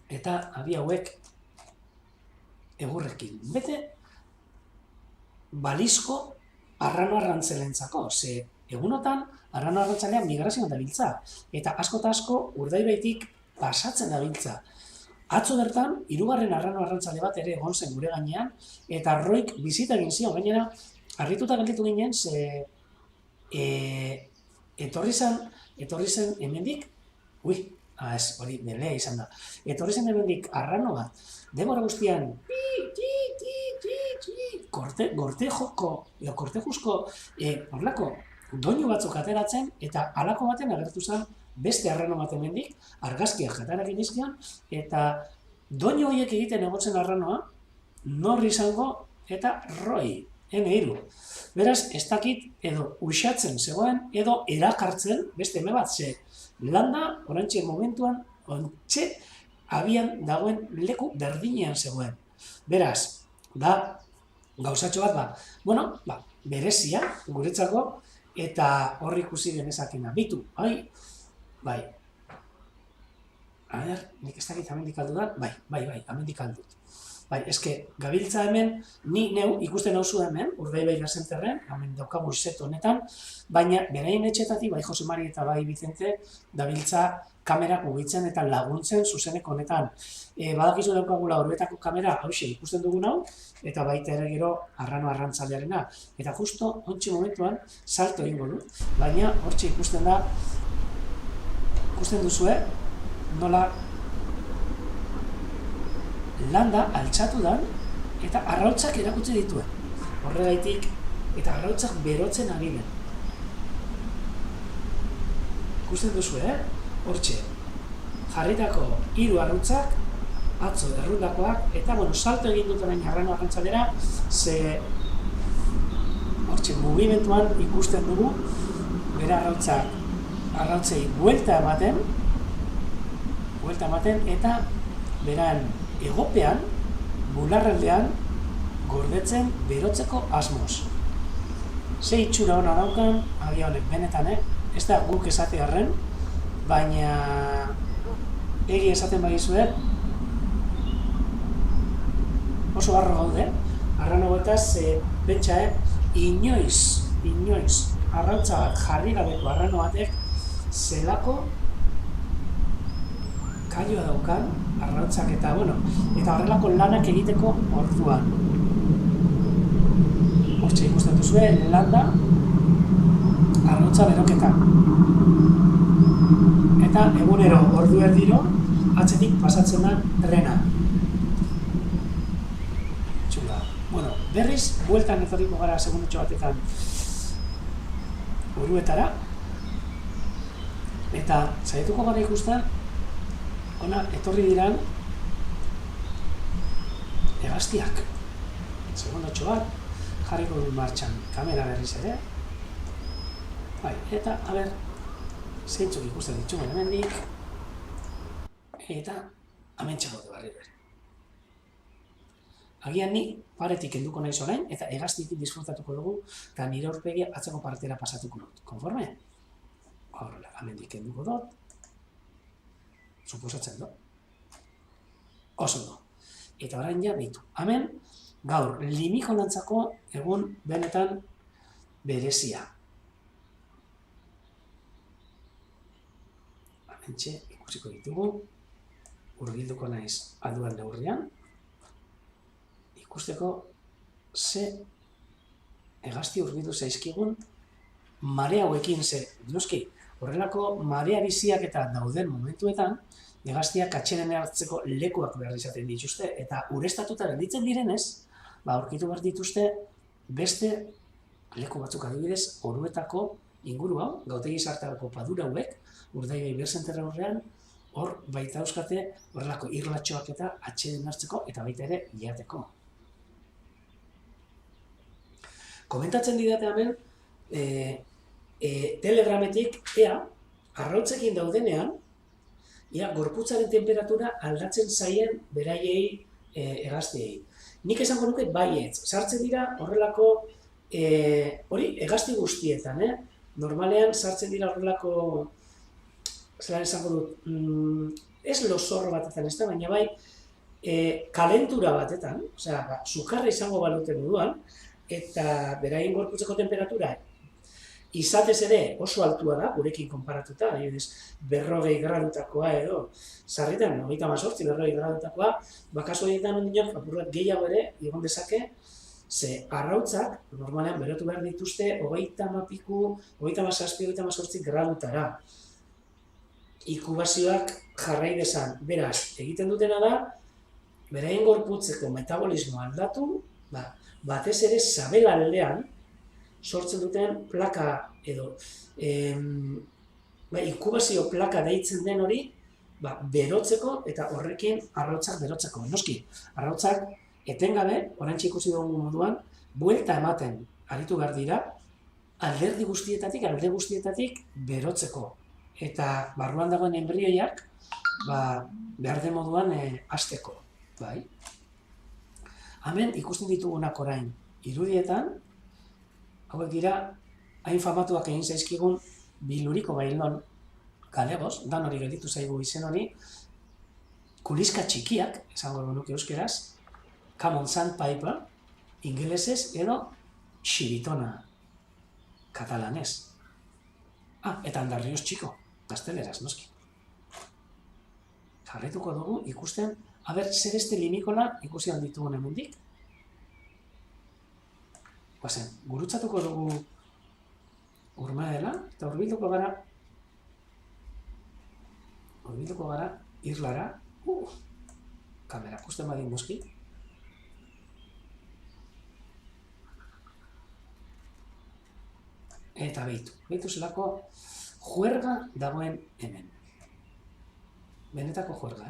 eta abi hauek egurrekin. Bete balizko arrano arrantzelentzako, ze egunotan arrano arrantzalea migrazioan dabiltza, eta asko eta asko Urdaibaitik pasatzen dabiltza. Atzo bertan, 3. arrano arrantzale bat ere egon zen gure gainean, eta roik bizita egin zion, gainera, harrituta gelditu ginen, ze etorri zen hemendik, hori melea izan da, etorri zen hemendik arrano bat, denbora guztian, kortejuzko, horlako, doinu batzuk ateratzen, eta halako baten agertu zen beste arrano bat hemendik, argazkiak jatarak inizkian, eta doinu horiek egiten egotzen arranoa, nor izango eta roi, N3. Beraz, ez dakit edo uxatzen zegoen, edo erakartzen beste eme bat, ze landa, orantxe momentuan, ontxe abian dagoen leku berdinean zegoen. Beraz, da gauzatxo bat, berezia, guretzako, eta horri ikusi genezakena. Bitu, bai. A ber, nik ez dakit amendik aldu da? Bai, amendik aldut. Bai, eske, gabiltza hemen, ni neu ikusten nauzu hemen, Urdaibai Gazenterren, hemen daukagu set honetan, baina beraien etxetatik, bai Jose Mari eta bai Vicente, dabiltza kamerak mugitzen eta laguntzen zuzeneko honetan. Badakizu daukagula Oruetako kamera, hauxe ikusten dugun hau, eta baita ere gero arrano arrantzalearena. Eta justo, ontsi momentuan, salto egingo du, baina hortxe ikusten duzue, nola landa altxatu dan eta arrautzak erakutsi dituen. Horregaitik, eta arrautzak berotzen ari den. Ikusten duzu, hortxe, jarritako 3 arrautzak, atzo errundakoak, eta salto egin dut orain arrano arrantzalera, ze hortxe mugimenduan ikusten dugu, bera arrautzei buelta ematen, eta beran egopean, bularraldean, gordetzen berotzeko asmoz. Ze itxura hona daukan, agia honek benetan, ez da guk esate harren, baina egi esaten bagizuet, oso barro gaude, arrano gotaz, pentsa, inoiz, arrautza bat jarri gabeko arrano batek, zelako kaioa daukan, arrautzak eta, eta horrelako lanak egiteko orduan. Hortxe ikusten duzue, landa, arrautza beroketa. Eta egunero ordu erdiro, atzetik pasatzen da trena. Txula. Berriz, bueltan etorriko gara segundotxo batetan Uruetara. Eta saietuko gara ikusten, ona etorri diran hegaztiak. Segundotxo bat, jarriko du martxan kamera berriz ere. Eta, zeintzuk ikusten ditugu hemendik. Eta, amentsa gaude barri ere. Agian ni paretik kenduko naiz orain, eta hegaztitik disfrutatuko dugu, eta nire aurpegia atzeko partera pasatuko dut. Konforme? Horrela, amendik kenduko dut. Suposatzen dut. Oso do. Eta orain ja behitu. Hemen, gaur, limiko lantzako egun benetan berezia. Hementxe ikusiko ditugu, hurbilduko naiz alduan neurrian, ikusteko ze hegazti hurbildu zaizkigun marea hauekin, noski, horrelako marea biziak eta dauden momentuetan, hegaztiak atxeden hartzeko lekuak behar izaten dituzte, eta ureztatuta gelditzen direnez, aurkitu behar dituzte beste leku batzuk adibidez, Oruetako inguru hau, gautegi sartarako padura hauek, Urdaibai Berzenterra horrean, hor baita euskate horrelako irlatxoak eta atxeden hartzeko eta baita ere jateko. Komentatzen didate hemen, telegrametik, arrautzekin daudenean, gorputzaren temperatura aldatzen zaien beraiei hegaztiei. Nik esango nuke baietz, sartzen dira horrelako, hori hegazti guztietan, normalean sartzen dira horrelako, zelan esango dut, ez lozorro batetan ez da, baina bai kalentura batetan, sukarra izango baluten moduan, eta beraien gorputzeko temperatura izatez ere oso altua da, gurekin konparatuta, adibidez 40 gradutakoa edo, sarritan, 38, 40 gradutakoa, kasu horietan ondinoak apurrak gehiago ere egon dezake, ze arrautzak, normalean berotu behar dituzte, 30 piku, 37, 38 gradutara. Inkubazioak jarrai dezan, beraz, egiten dutena da, beraien gorputzeko metabolismoa aldatu, batez ere sabelaldean sortzen duten plaka edo inkubazio plaka deitzen den hori berotzeko eta horrekin arrautzak berotzeko. Noski, arrautzak etengabe, oraintxe ikusi dugun moduan, buelta ematen aritu behar dira, alde guztietatik berotzeko. Eta barruan dagoen enbrioiak behar den moduan hasteko. Hemen ikusten ditugunak orain irudietan, hauek dira, hain famatuak egin zaizkigun Biluriko bailon galegos, dan hori gelditu zaigu izen hori, kuliska txikiak, esango genuke euskeraz, Common Sandpiper, ingelesez edo xiritona, katalanez. Eta Andarrios txiko, gazteleraz, noski. Jarraituko dugu ikusten, zer beste limikola ikusi handitugun hemendik. Gurutzatuko dugu urmadela, eta hurbilduko gara irlara, kamera ikusten badin noski. Eta behitu zelako juerga dagoen hemen. Benetako juerga,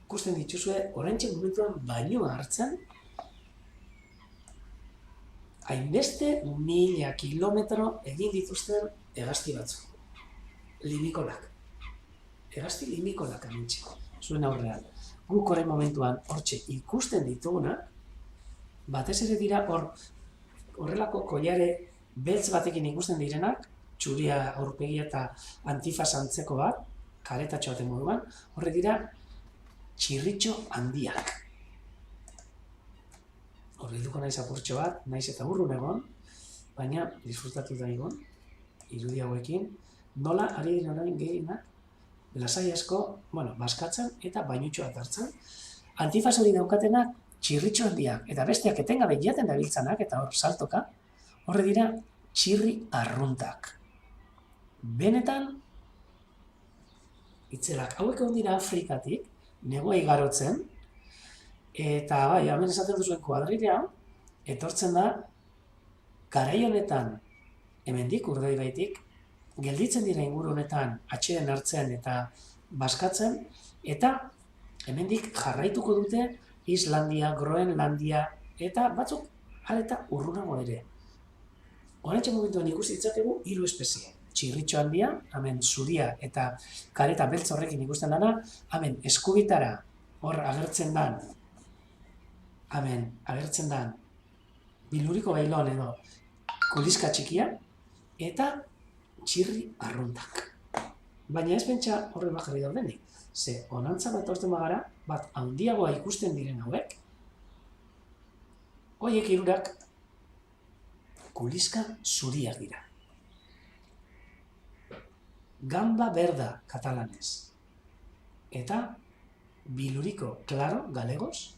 Ikusten dituzue, oraintxe momentuan bainua hartzen, hainbeste 1000 kilometro egin dituzten hegazti batzuk. Limikolak. Hegazti limikolak hementxe, zuen aurrean. Guk orain momentuan hortxe ikusten ditugunak, batez ere dira horrelako koilare beltz batekin ikusten direnak, txuria aurpegia eta antifaz antzeko bat, karetatxo baten moduan, horre dira txirritxo handiak. Horbilduko naiz apurtxo bat, naiz eta urrun egon, baina disfrutatu da egon, irudi hauekin, nola ari diren orain gehienak lasai asko, baskatzen eta bainutxoa hartzen. Antifaz hori daukatenak txirritxo handiak, eta besteak etengabe jaten dabiltzanak, eta hor saltoka, horre dira txirri arruntak. Benetan, itzelak, hauek egon dira Afrikatik, negua igarotzen, eta hemen esaten duzuen kuadrilea, etortzen da, garai honetan, hemendik Urdaibaitik, gelditzen dira inguru honetan atxeden hartzen eta baskatzen, eta hemendik jarraituko dute Islandia, Groenlandia, eta batzuk areta urrunago ere. Horrentxe momentuan ikusi ditzakegu 3 espezie. Txirritxo handia, hemen zuria eta kareta beltz horrekin ikusten dana, hemen eskubitara hor agertzen dan, biluriko bailon edo kuliska txikia, eta txirri arruntak. Baina ez pentsa horre bakarri daudenik. Ze honantza bat orten bagara, bat handiagoa ikusten diren hauek, horiek 3 kuliska zuriak dira. Gamba berda katalanez. Eta biluriko claro galegoz,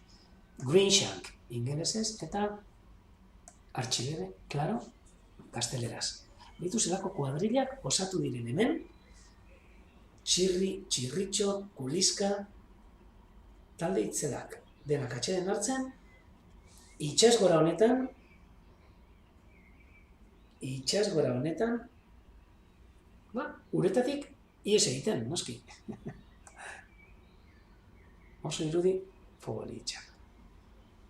greenshank ingelesez eta archilebe claro gazteleraz. Ditu zelako kuadrilak osatu diren hemen, txirri, txirritxo, kuliska, talde itzelak denak atxeden hartzen, itsasgora honetan, uretatik ihes egiten, noski. Oso irudi fogolitxak.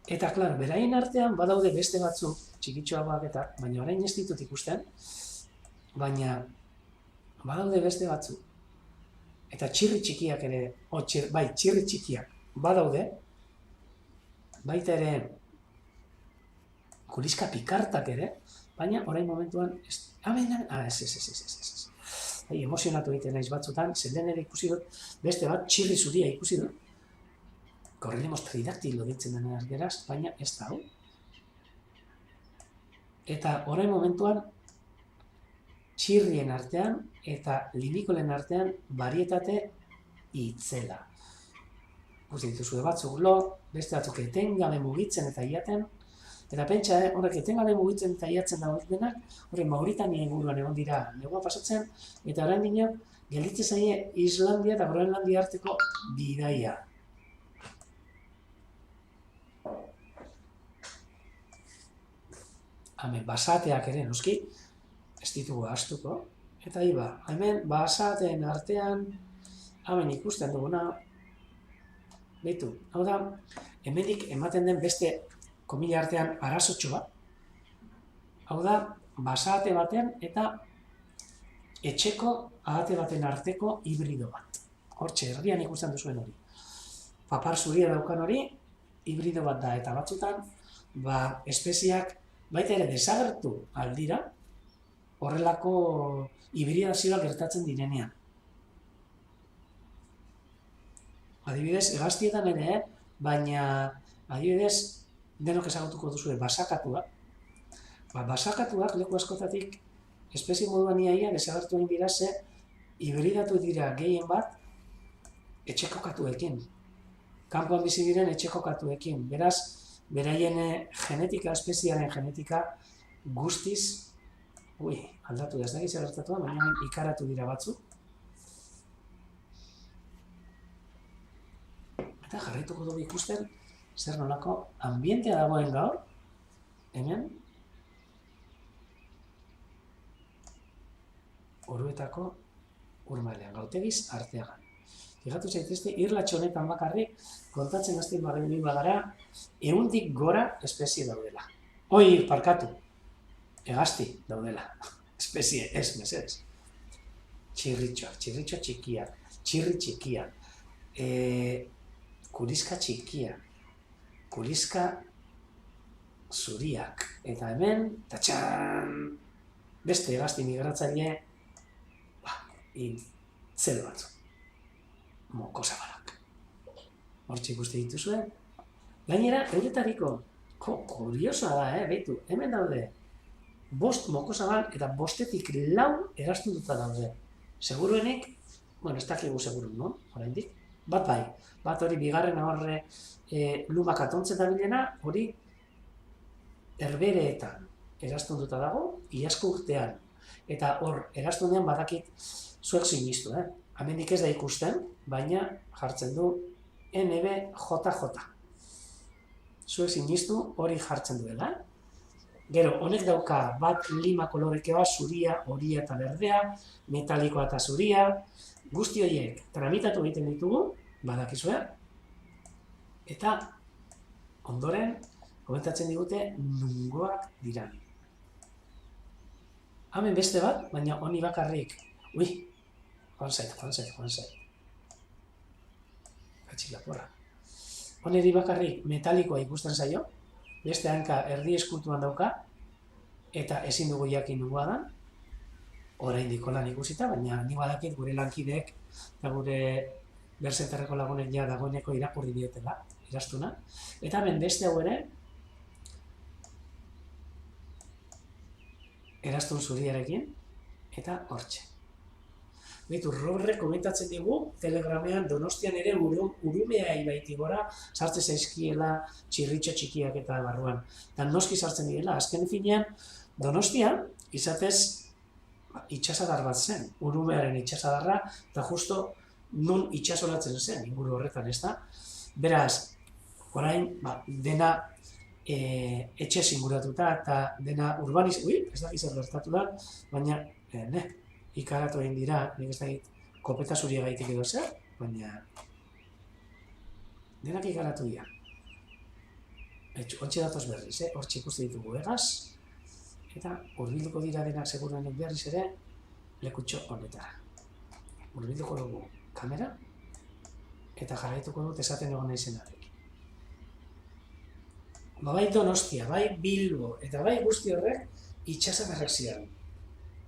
Eta, klar, beraien artean badaude beste batzuk, txikitxoagoak eta, baina orain ez ditut ikusten, baina badaude beste batzuk. Eta txirri txikiak ere, txirri txikiak badaude, baita ere kuliska pikartak ere, baina orain momentuan, emozionatu egiten naiz batzutan, zelen ere ikusi dut, beste bat txirri zuria ikusi dut, Correlemos tridaktilo ditzen dena ergeraz, baina ez da hau. Eta orain momentuan, txirrien artean eta limikolen artean barietate itzela. Guzti dituzue batzuk lo, beste batzuk etengabe mugitzen eta iaten, eta pentsa, horrek etengabe mugitzen eta iatzen da denak, horrek Mauritania inguruan egon dira negua pasatzen, eta orain dina, gelditzen zaie Islandia eta Groenlandia arteko bidaia. Hemen basateak ere, noski, ez ditugu ahaztuko. Eta hemen basateen artean, hemen ikusten duguna, behitu, hau da, hemenik ematen den beste komila artean arazotxo bat. Hau da, basate baten eta etxeko ahate baten arteko hibrido bat. Hortxe, herrian ikusten duzuen hori. Papar zuria daukan hori, hibrido bat da, eta batzutan, espeziak baita ere desagertu aldira, horrelako hibridazioak gertatzen direnean. Adibidez, hegaztietan ere, baina adibidez, denok ezagutuko duzue basakatuak. Basakatuak leku askotatik espezie moduan iaia desagertu egin dira ze hibridatu dira gehien bat etxeko katuekin. Kanpoan bizi diren etxeko katuekin. Beraz, beraien genetika, espeziaren genetika guztiz, aldatu da, ez da gizia gertatu da, baina ikaratu dira batzuk. Eta jarraituko dugu ikusten, zer nolako ambientea dagoen gaur, hemen, Oruetako Urmalean, Gautegiz Arteagan. Fijatu zaitezte, irlatxo honetan bakarrik, kontatzen azten bagara, 100tik gora espezie daudela. Parkatu, hegazti daudela, espezie ez, mesedez. Txirritxoak, txirritxo txikiak, txirri txikiak, kuliska txikiak, kuliska zuriak, eta hemen, tatxan, beste hegazti migratzaile, itzelo batzuk. Mokosabalak. Hortxe ikuste dituzue. Gainera, euretariko, kuriosoa da, behitu, hemen daude, 5 mokosabal eta 5 eraztunduta daude. Seguruenik, bueno, ez dakigu seguru, no? Oraindik. Bat bai, bat hori bigarren horre lumak atontzen da bilena, hori herbereetan eraztunduta dago, iazko urtean. Eta hor, eraztunean badakit zuek sinistu, Hemendik ez da ikusten, baina jartzen du NBJJ. Zuek sinistu hori jartzen duela. Gero, honek dauka bat lima kolorekoa, zuria, horia eta berdea, metalikoa eta zuria, guzti horiek tramitatu egiten ditugu, badakizue, eta ondoren komentatzen digute nungoak diran. Hemen beste bat, baina honi bakarrik, joan zait. Katxilaporra. Honeri bakarrik metalikoa ikusten zaio, beste hanka erdi eskultuan dauka, eta ezin dugu jakin nungoa da, oraindik lan ikusita, baina ni badakit gure lankideek eta gure berzenterreko lagunek ja dagoeneko irakurri dietela, irastuna. Eta hemen beste hau ere, erastun zuriarekin, eta hortxe. Beitu, Roberrek komentatzen digu, Telegramean Donostian ere urumea ibaiti gora, sartzen zaizkiela txirritxo txikiak eta barruan. Eta noski sartzen direla, azken finean, Donostian, izatez, itxasadar bat zen, urumearen itxasadarra, eta justo nun itxasolatzen zen, inguru horretan, ez da? Beraz, orain, dena etxe inguratuta eta dena ez da izan gertatu da, baina, ikaratu egin dira, nik ez dakit kopeta zuria gaitik edo zer, baina denak ikaratu dira. Hortxe datoz berriz, hortxe ikusten ditugu egaz, eta hurbilduko dira denak seguruenik berriz ere lekutxo honetara. Hurbilduko dugu kamera, eta jarraituko dut esaten egon naizenarekin. Bai Donostia, bai Bilbo, eta bai guzti horrek itxasadarrak ziren.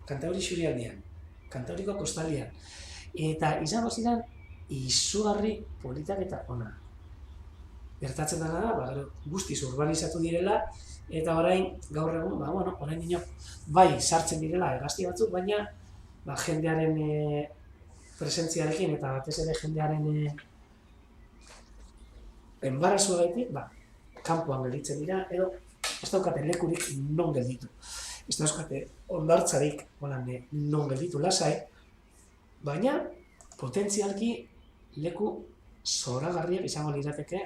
Kantauri xurialdean, Kantauriko kostaldean. Eta izango ziren izugarri politak eta ona. Gertatzen dena da, guztiz urbanizatu direla, eta orain, gaur egun, orain dino, bai sartzen direla hegazti batzuk, baina jendearen presentziarekin eta batez ere jendearen enbarazugaitik, kanpoan gelditzen dira, edo ez daukate lekurik non gelditu. Ez dauzkate ondartzarik non gelditu lasai, baina potentzialki leku zoragarriak izango lirateke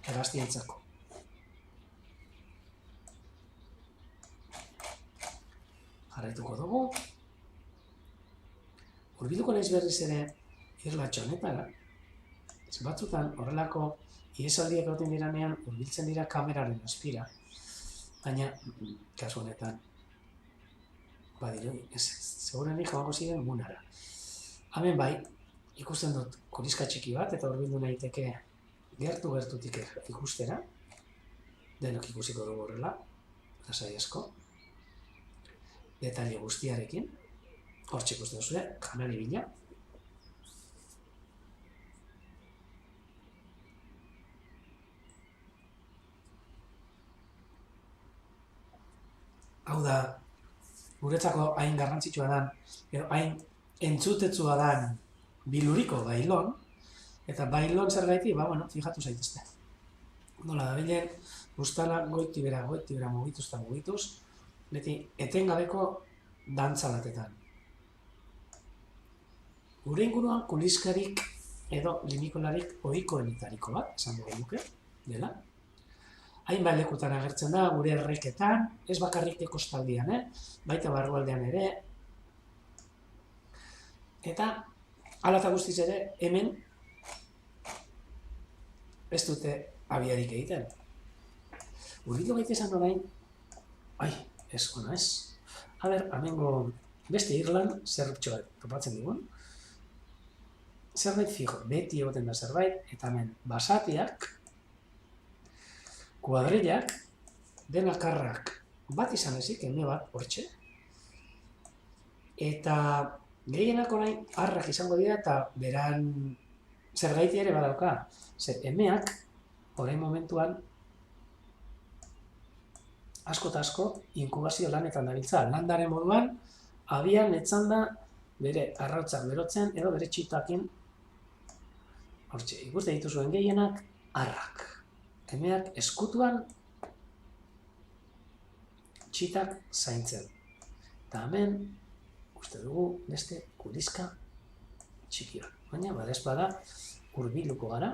hegaztientzako. Jarraituko dugu. Hurbilduko naiz berriz ere irlatxo honetara. Batzutan horrelako ihesaldiak egoten diranean hurbiltzen dira kameraren azpira, baina kasu honetan segurenik joango ziren munara. Hemen bai, ikusten dut kuriska txiki bat eta hurbildu naiteke gertutik ikustera. Denok ikusiko dugu horrela, lasai asko. Detaile guztiarekin. Hortxe ikusten duzue, kanari bila. Hau da, guretzako hain garrantzitsua dan, hain entzutetsua dan Biluriko Bailon, eta Bailon zer gaiti, fijatu zaitezte. Nola da bilen, buztana goitibera mugituz, beti etengabeko dantza batetan. Gure inguruan kuliskarik edo limikolarik ohikoenetariko bat, esan dugu duke, dela. Hainbat lekutan agertzen da, gure erreketan, ez bakarrik kostaldean, baita barrualdean ere. Eta, hala eta guztiz ere, hemen ez dute abiarik egiten. Hurbildu gaitezen orain, ez ona ez. Hemengo beste Irland zerbitxo bat topatzen digun. Zerbait fijo, beti egoten da zerbait, eta hemen basatiak, kuadrillak, denakarrak bat izan ezik, eme bat hortxe. Eta gehienak orain harrak izango dira eta beran zergaiti ere badauka. Emeak, orain momentuan, asko eta asko inkubazio lanetan dabiltza. Landaren moduan, abian etzanda bere arrautzak berotzen, edo bere txitakin, hortxe, ikuste dituzuen gehienak, arrak. Emeak eskutuan txitak zaintzen. Eta hemen, uste dugu beste kuliska txikia. Baina, badez bada, hurbiluko gara.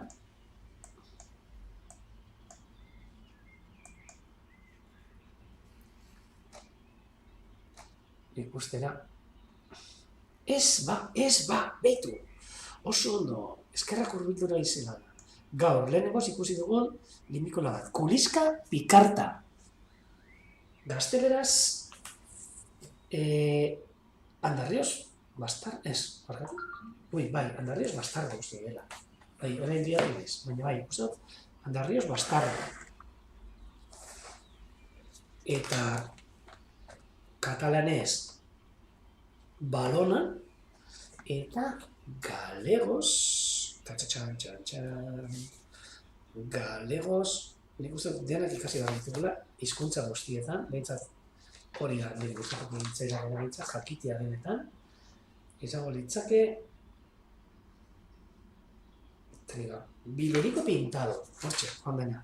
Ikustera. Ez ba, behitu. Oso ondo, eskerrak hurbilura izena. Gaur, lehenengoz ikusi dugun limikola bat. Kuliska pikarta. Gazteleraz, Andarrioz bastar, ez, barkatu? Bai, Andarrioz bastardo uste dela. Bai, orain dira ez, baina bai, uste dut, Andarrioz bastardo. Eta katalanez balona, eta galegos, galegos, nik uste dut denak ikasi behar ditugula, hizkuntza guztietan, behintzat hori da, nire gustatuko litzaila behintzat, jakitea denetan, izango litzake, Biloriko pintado, hortxe, joan baina,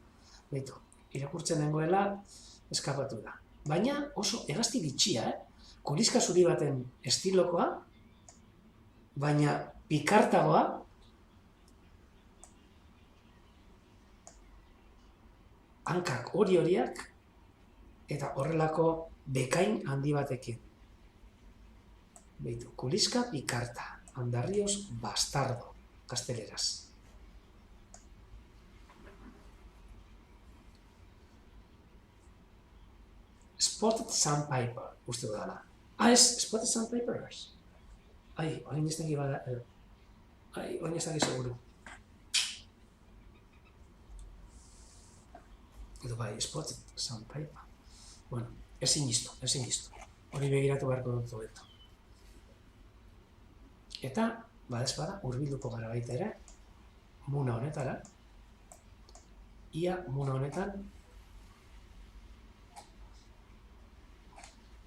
behitu, irakurtzen dengoela eskapatu da. Baina oso hegazti bitxia, kuliska zuri baten estilokoa, baina pikartagoa, hankak horiak, eta horrelako bekain handi batekin. Beitu, kuliska pikarta, Andarrioz bastardo, gazteleraz. Spotted Sandpiper, uste dudala. Ez, Spotted Sandpipers. Orain ez daki bada, orain ez daki seguru. Edo bai, Spotted Sandpiper. Bueno, ezin iztu. Hori begiratu beharko dut duetu. Eta, badez bada, hurbilduko gara baita ere, muna honetara. Ia muna honetan,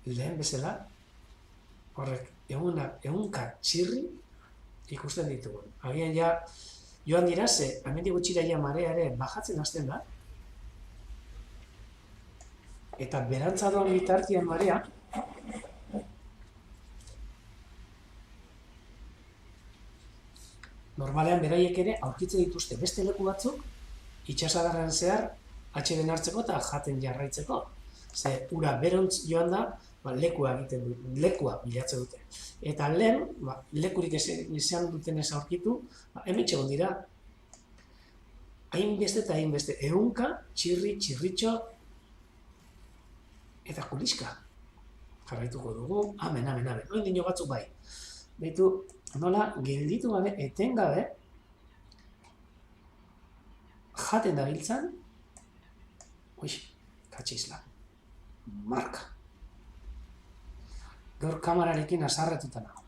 lehen bezala, horrek, ehunka txirri ikusten ditugu. Agian ja, joan dira, ze, hemendik gutxira ja marea ere bajatzen hasten da, eta berantza doan bitartian marea, normalean beraiek ere aurkitzen dituzte beste leku batzuk, itsasadarrean zehar atxeden hartzeko eta jaten jarraitzeko. Ze ura berontz joan da, lekua bilatzen dute. Eta lehen, lekurik izan duten ez aurkitu, hemen txegon dira, hainbeste eta hainbeste, ehunka, txirri, txirritxo, eta kuliska. Jarraituko dugu, amen, noen dino batzuk bai. Beitu, nola, gelditu gabe, etengabe, jaten da biltzan, katxizla, marka. Gaur kamararekin azarretuta nago.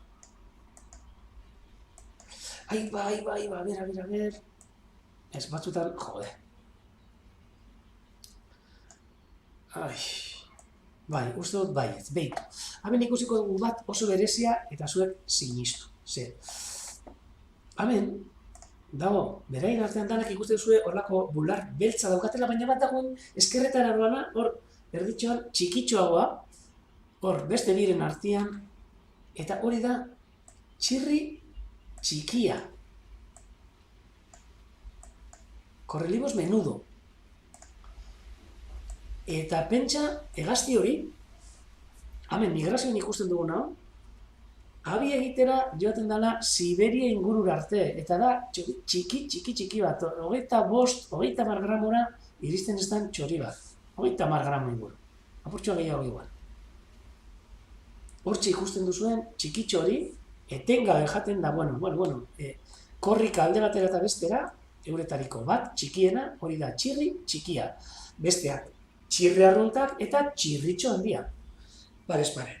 Ber. Ez batzutan, jode. Bai, uste dut baietz, behitu. Hemen ikusiko dugu bat oso berezia eta zuek sinistu. Hemen, dago, berain artean danak ikusten zuen horlako bular beltza daukatela, baina bat dagoen eskerretara doana, hor, erditxoan txikitxoagoa, hor, beste biren artean, eta hori da, txirri txikia. Correlibos menudo. Eta pentsa, hegazti hori, hemen migrazioan ikusten duguna, abi egitera joaten dela Siberia ingurura arte, eta da txiki bat, 25-30 gramora iristen ez den txori bat, 30 gramo inguru, apurtxoa gehiago igual. Hortxe ikusten duzuen txikitxo hori, etengabe jaten da, korrika alde batera eta bestera, euretariko bat, txikiena, hori da txirri txikia. Besteak, txirri arruntak eta txirritxo handia. Barez pare.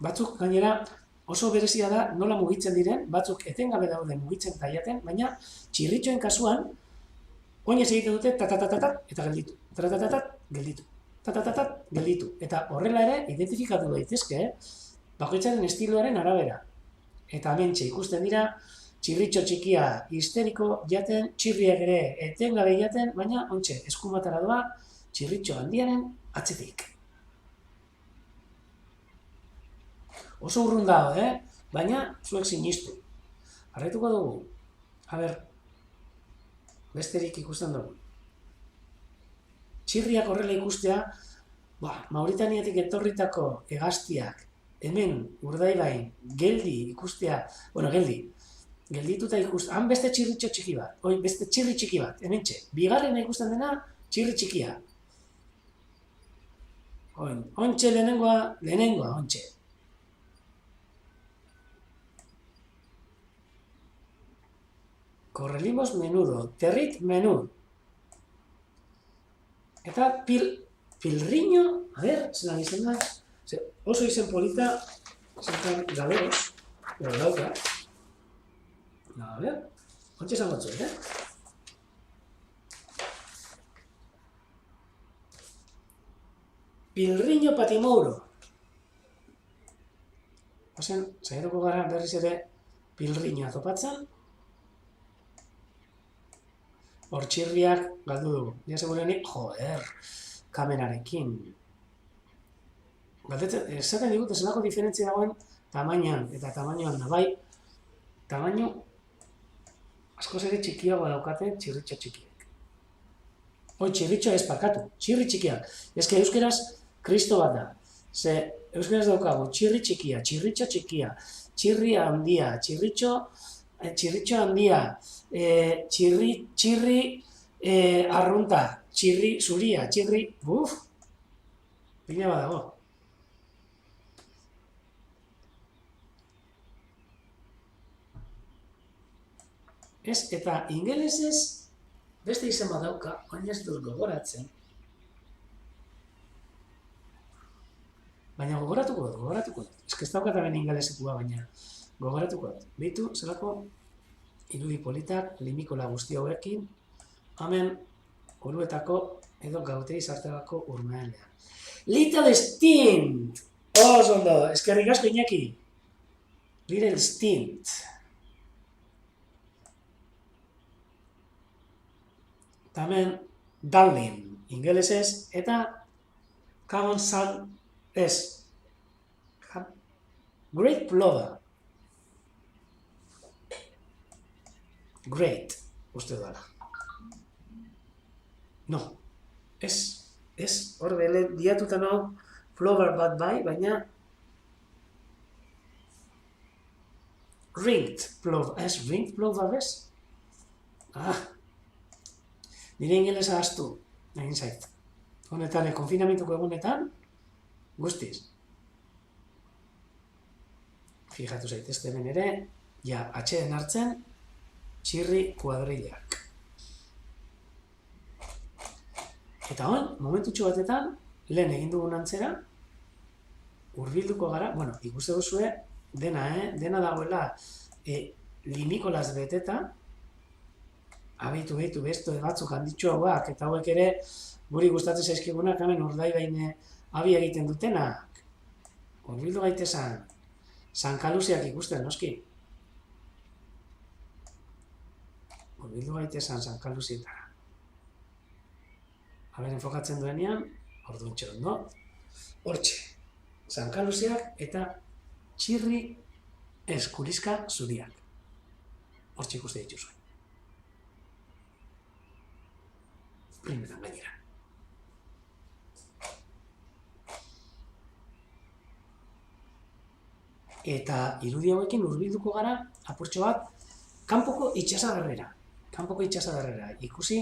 Batzuk gainera oso berezia da nola mugitzen diren, batzuk etengabe daude mugitzen eta jaten, baina txirritxoen kasuan, oinez egiten dute tatatatat eta gelditu. Tatatatat, gelditu. gelditu. Eta horrela ere, identifikatu daitezke, bakoitzaren estiloaren arabera. Eta hementxe ikusten dira, txirritxo txikia histeriko jaten, txirriak ere etengabe jaten, baina ontxe, eskumatara doa, txirritxo handiaren atzetik. Oso urrun dago, baina zuek sinistu. Arraituko dugu. A ber, besterik ikusten dugu. Txirriak horrela ikustea, Mauritaniatik etorritako hegaztiak, hemen Urdaibain, geldi ikustea, geldituta ikustea, han beste txirritxo txiki bat, beste txirri txiki bat, hementxe, bigarrena ikusten dena, txirri txikia. Ontxe lehenengoa, ontxe. Correlimos menudo, territ menudo. Eta pilriño, a ber, zelan izen da, oso izen polita, zentan galeros, dauka. A ber, ontsa esan batzu, Pilriño patimouro. Ozen, zairuko gara berriz ere pilriñoa topatzen. Hor txirriak galdu dugu. Ja segurenik, kamerarekin. Esaten digut, esalako diferentzia dagoen tamainan, eta tamainoan da, bai, tamaino askoz ere txikiagoa daukate txirritxo txikiak. Txirritxo ez parkatu, txirri txikiak. Ezke euskeraz kristo bat da. Ze euskeraz daukagu txirri txikia, txirritxo txikia, txirri handia, txirritxo handia, txirri arrunta, txirri zuria, txirri, pila badago. Eta ingelesez beste izen badauka, baina ez dut gogoratzen. Baina gogoratuko dut. Ez daukat aben ingelesekua, baina gogoratuko dut. Beitu, zelako irudi politak, limikola guzti hauekin, hemen oruetako edo gautei sartelako urmealean. Little Stint! Oso ondo, eskerrik asko Iñaki. Little Stint. Eta hemen Darling, ingelesez, eta Common Sun ez. Great Plover. Great, uste dara. No, ez, hor bele diatuta nago Plover bat bai, baina Ringed Plover, Ringed Plover bez? Nire ingelesa astu, egin zait. Honetan, konfinamentuko egunetan, guztiz. Fijatu zaitezte hemen ere, ja, atxeden hartzen, txirri kuadrillak. Eta hon, momentutxo batetan, lehen egin dugun antzera, hurbilduko gara, ikuste duzue, dena dagoela limikolas beteta, behitu bestu batzuk handitxo hauak, eta hauek ere, guri gustatzen zaizkigunak, hemen Urdaibain abi egiten dutenak. Hurbildu gaitezan, Sankaluziak ikusten, noski. Hurbildu gaitezan Sankaluzietara. Haber, enfokatzen duenean, orduntxe ondo. Hortxe, Sankaluziak eta txirri eskurizka zuriak. Hortxe ikuste dituzue. Primeran gainera. Eta irudi hauekin hurbilduko gara, apurtxo bat, kanpoko itxasadarrera. Ikusi,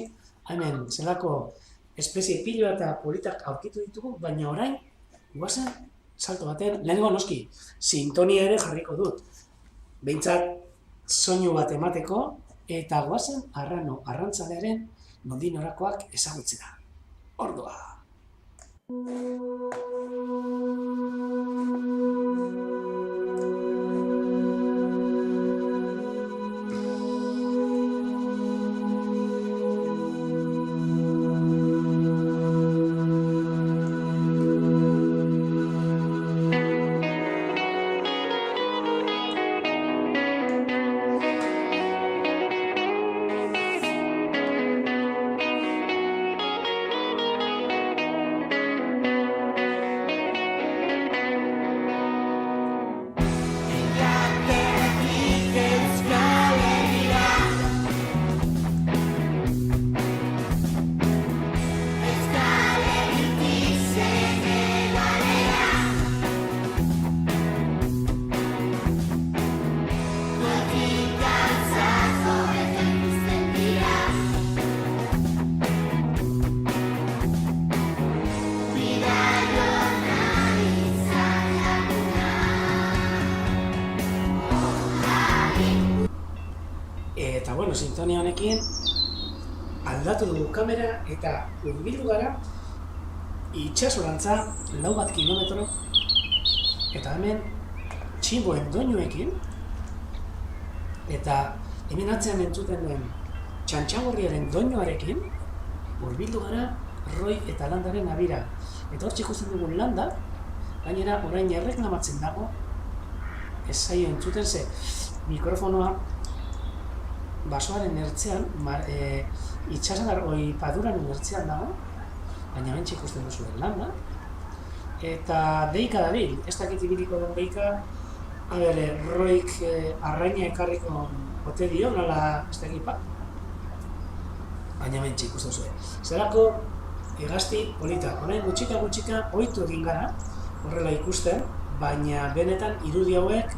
hemen, zelako espezie piloa eta politak aurkitu ditugu, baina orain, guazen, salto baten, lehenengo noski, sintonia ere jarriko dut. Behintzat, soinu bat emateko, eta guazen, arrantzalearen nondin orakoak ezagutzera. Ordua! sintonia honekin aldatu dugu kamera eta hurbildu gara itsasorantza 4 kilometro eta hemen txinboen doinuekin eta hemen atzean entzuten den txantxagorriaren doinuarekin hurbildu gara Roi eta Landaren abira. Eta hor ikusten dugun Landa, gainera orain erreklamatzen dago ez zaio entzuten ze mikrofonoa basoaren ertzean, paduraren ertzean dago, baina bentsi ikusten duzuen Landa. Eta deika dabil, ez dakit ibiliko den deika, Roik arraina ekarriko ote dio, nola ez dakit pa. Baina bentsi ikusten zuen. Zerako hegazti polita, orain gutxika ohitu egin gara, horrela ikusten, baina benetan irudi hauek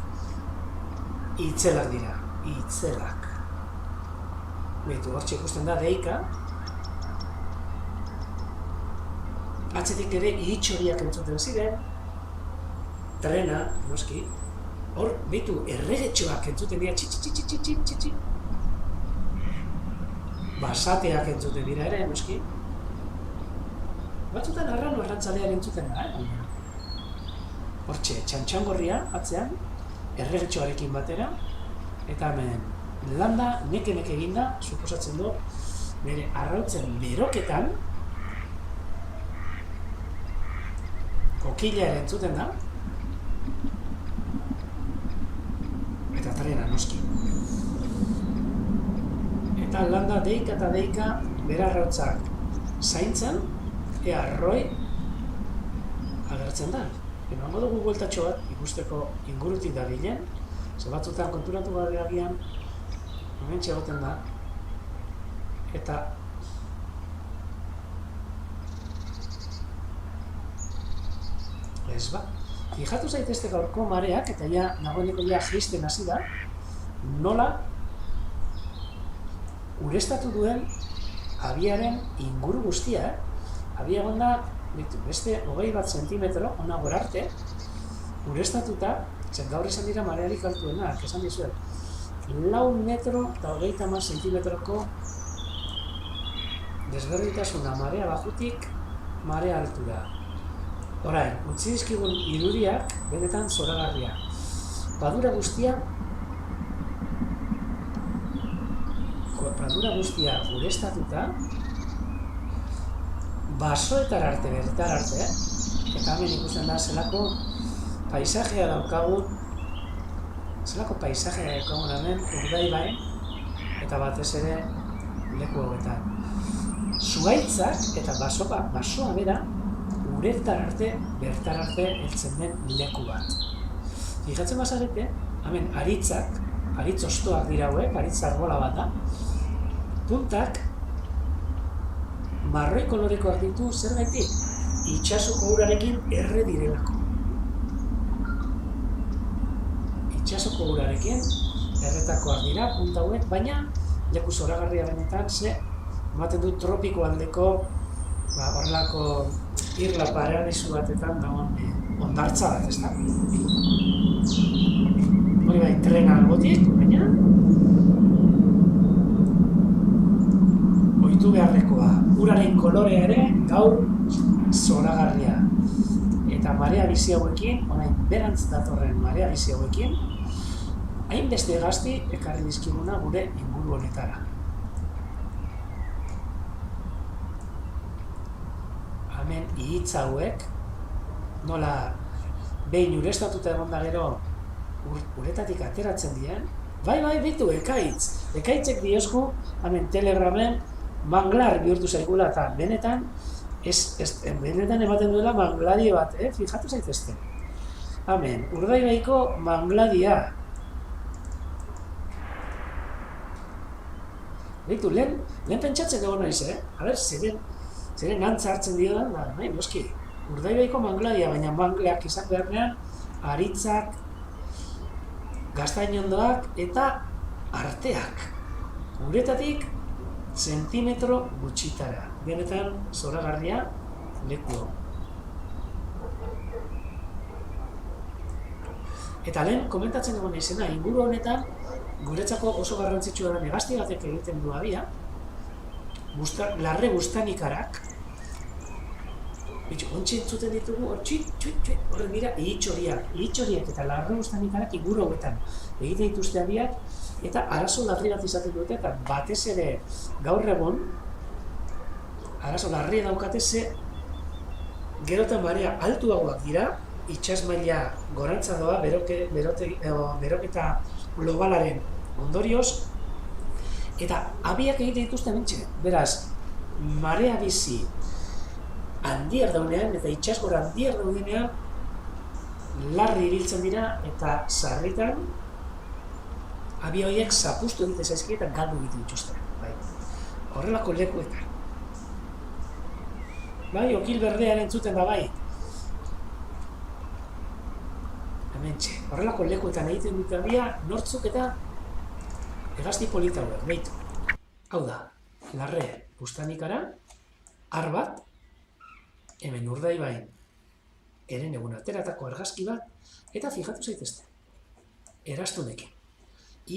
itzelak dira, itzelak. Beitu, hortxe ikusten da deika. Atzetik ere ihitxoriak entzuten ziren, trena, noski. Hor, beitu, erregetxoak entzuten dira, txitsi. Basateak entzuten dira ere, noski. Batzutan arrantzalean entzuten da, Hortxe, txantxangorria atzean, erregetxoarekin batera, eta hemen Landa neke eginda, suposatzen du, bere arrautzen beroketan, kokila ere entzuten da, eta trena noski. Eta Landa deika eta deika bere arrautzak zaintzen, ea Roi agertzen da. Emango dugu bueltatxo bat ikusteko ingurutik dabilen, ze batzutan konturatu gabe agian momentxe egoten da, eta ez ba. Fijatu zaitezte gaurko mareak, eta ja nagoeneko jaisten hasi da, nola ureztatu duen abiaren inguru guztia, abia egon da, beste 21 zentimetro, ona gora arte, ureztatuta, zen gaur izan dira marearik altuenak, esan dizuet, 4 metro eta 30 zentimetroko desberdintasuna marea bajutik, marea altura. Orain, utzi dizkigun irudiak benetan zoragarria. Padura guztia ureztatuta, basoetar arte, bertar arte, eta hemen ikusten da zelako paisajea daukagun hemen Urdaibai eta batez ere leku hauetan. Zuhaitzak eta basoa bera uretar arte, bertar arte heltzen den leku bat. Fijatzen bazarete, hemen aritz ostoak dira hauek, aritz arbola bat da, puntak marroi kolorekoak ditu zerbaitik, itsasoko urarekin erre direlako. Itsasoko urarekin erretakoak dira punta hauek, baina leku zoragarria benetan ze ematen du tropiko aldeko horrelako irla paradisu batetan dagoen hondartza bat, ez da? Hori bai, trena albotik, baina ohitu beharrekoa. Uraren kolorea ere gaur zoragarria. Eta marea bizi hauekin, orain berantz datorren marea bizi hauekin, hainbeste hegazti ekarri dizkiguna gure inguru honetara. Hemen ihitz hauek, nola behin ureztatuta egon da gero uretatik ateratzen diren, bai, bitu, ekaitzek diozku, hemen Telegramen manglar bihurtu zaigula eta benetan ematen duela mangladia bat, fijatu zaitezte. Hemen, Urdaibaiko mangladia. Beitu, lehen pentsatzen egon naiz, zeren antza hartzen dio da, nahi, noski, Urdaibaiko mangladia, baina mangleak izan beharnean, aritzak, gaztainondoak eta arteak. Uretatik zentimetro gutxitara. Benetan zoragarria leku. Eta lehen komentatzen egon izena, inguru honetan guretzako oso garrantzitsua da hegazti batek egiten du abia, larre bustanikarak, ontsi entzuten ditugu, horren dira, ihitxoriak eta larre bustanikarak inguru hauetan egiten dituzte abiak, eta arazo larri bat izaten dute, eta batez ere gaur egun, arazo larri daukate ze gerotan marea altuagoak dira, itsas maila gorantza doa beroketa globalaren ondorioz, eta abiak egiten dituzte mentxe. Beraz, marea bizi handiak daudenean eta itsasgora handiak daudenean larri ibiltzen dira eta sarritan abi horiek zapustu egiten zaizkie eta galdu egiten dituzte. Bai. Horrelako lekuetan. Bai, okil berdean entzuten da bai. Hementxe, horrelako lekuetan egiten dute abia nortzuk eta hegazti polita hauek, behitu. Hau da, larre bustanikara, har bat, hemen Urdaibain eren egun ateratako argazki bat, eta fijatu zaitezte, eraztunekin.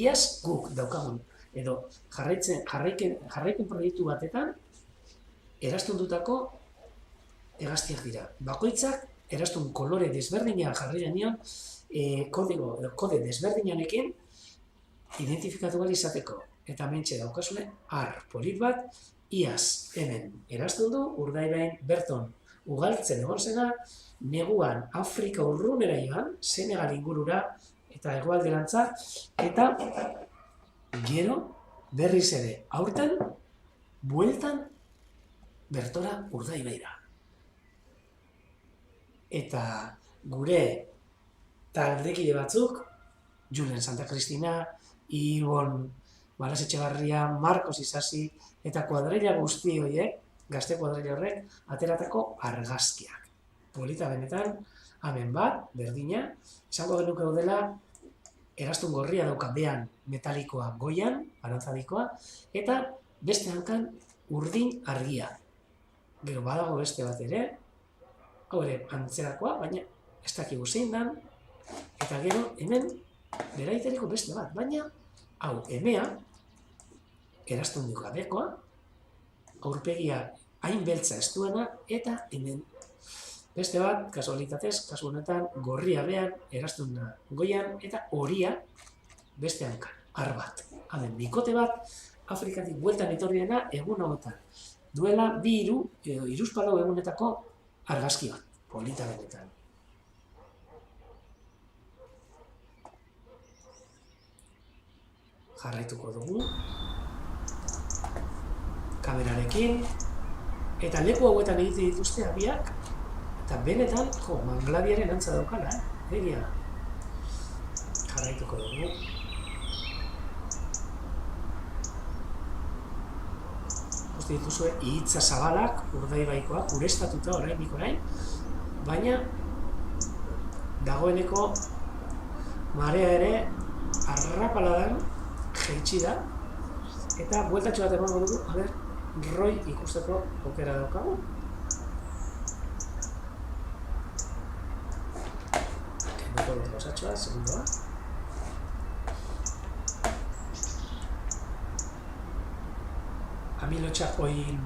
Iaz guk daukagun, edo jarraipen proiektu batetan, eraztundutako hegaztiak dira. Bakoitzak eraztun kolore desberdina jarri denion, kode desberdinanekin identifikatu gali izateko. Eta mentxe daukasune, har polit bat, iaz hemen eraztundu, Urdaibain berton ugaltzen egon zena, neguan Afrika urrunera joan, Senegal ingurura eta hegoalderantza, eta gero berriz ere aurten, bueltan bertora Urdaibaira. Eta gure taldekide batzuk, Julen Santa Cristina, Ibon Barasetxegarria, Marcos Isasi, eta kuadrilla guzti horiek, gazte kuadrilla horrek, ateratako argazkiak. Polita benetan, hemen bat, berdina, esango genuke dela, eraztun gorria dauka behan metalikoa goian, arantzadikoa, eta beste hankan urdin argia. Gero badago beste bat ere, hau ere antzerakoa, baina ez dakigu zein dan, eta gero hemen beraiteriko beste bat, baina hau emea, eraztun dugu gabekoa, aurpegia hain beltza ez duena, eta hemen beste bat, kasualitatez, kasu honetan gorria behan, eraztuna goian, eta horia beste hankan, har bat. Hemen bikote bat, Afrikatik bueltan etorri dena egun hauetan. Duela bi hiruzpalau egunetako argazki bat, polita benetan. Jarraituko dugu kamerarekin, eta leku hauetan egiten dituzte abiak, eta benetan, mangladiaren antza daukala, egia. Jarraituko dugu. Uste dituzue, ihitza zabalak, Urdaibaikoak, urestatuta oraindik orain, baina dagoeneko marea ere arrapaladan jaitsi da, eta bueltatxo bat emango dugu, roi ikusteko aukera daukagu. Kenduko dut gozatxoa, segundoa. Amilotxak oin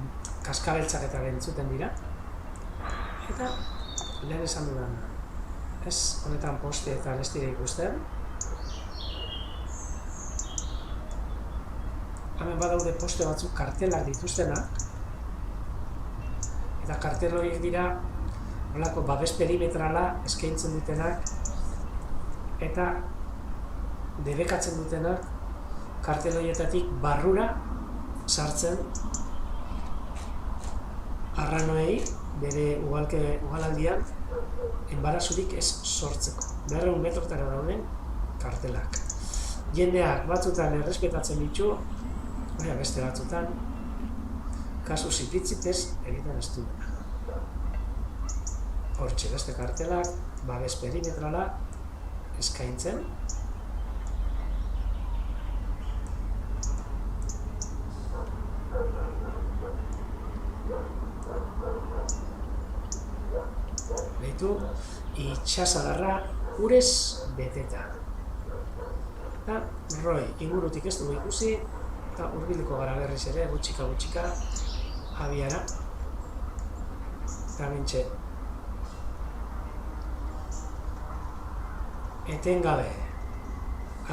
kaskabeltzak eta bentzuten dira. Eta lehen esan dudan, ez honetan poste eta ez dira ikusten. Hemen badaude poste batzuk kartelak dituztenak, eta kartel horiek dira nolako babes perimetrala eskaintzen dutenak, eta debekatzen dutenak kartel horietatik barrura sartzen arranoei bere ugalaldian enbarazurik ez sortzeko. 200 metrotara dauden kartelak. Jendeak batzutan errespetatzen ditu, baina beste batzutan kasu zipitzipez egiten ez duena. Hortxe beste kartelak, babes perimetrala eskaintzen. Behitu, itxasadarra urez beteta. Eta Roi ingurutik ez dugu ikusi, eta hurbiliko gara berriz ere, gutxika, abiara. Eta bintxe, etengabe,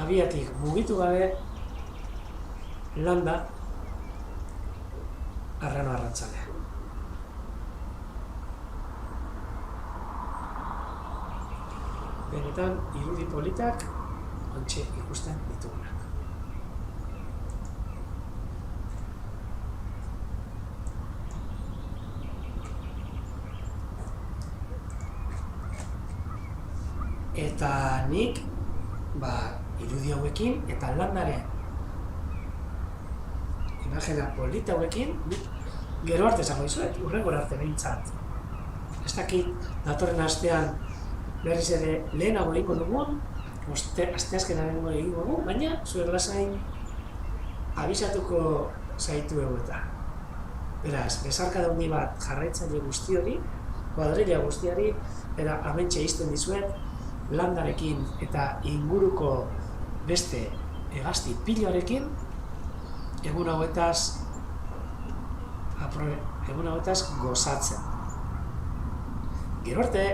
abiatik mugitu gabe, landa, arrano arrantzalea. Benetan, irudi politak, ontxe ikusten ditugunak. Eta nik, irudi hauekin eta landaren imagina polita hauekin, gero arte esango dizuet, hurrengora arte behintzat. Ez dakit, datorren astean berriz ere lehenago egingo dugun, asteazkenaren egingo dugu, baina zuek lasain abisatuko zaitu eta. Beraz, besarkada handi bat jarraitzaile guzti hori, kuadrilla guztiari, eta amentxe izten dizuet, landarekin eta inguruko beste hegazti piloarekin, egun hauetaz gozatzen. Gero arte!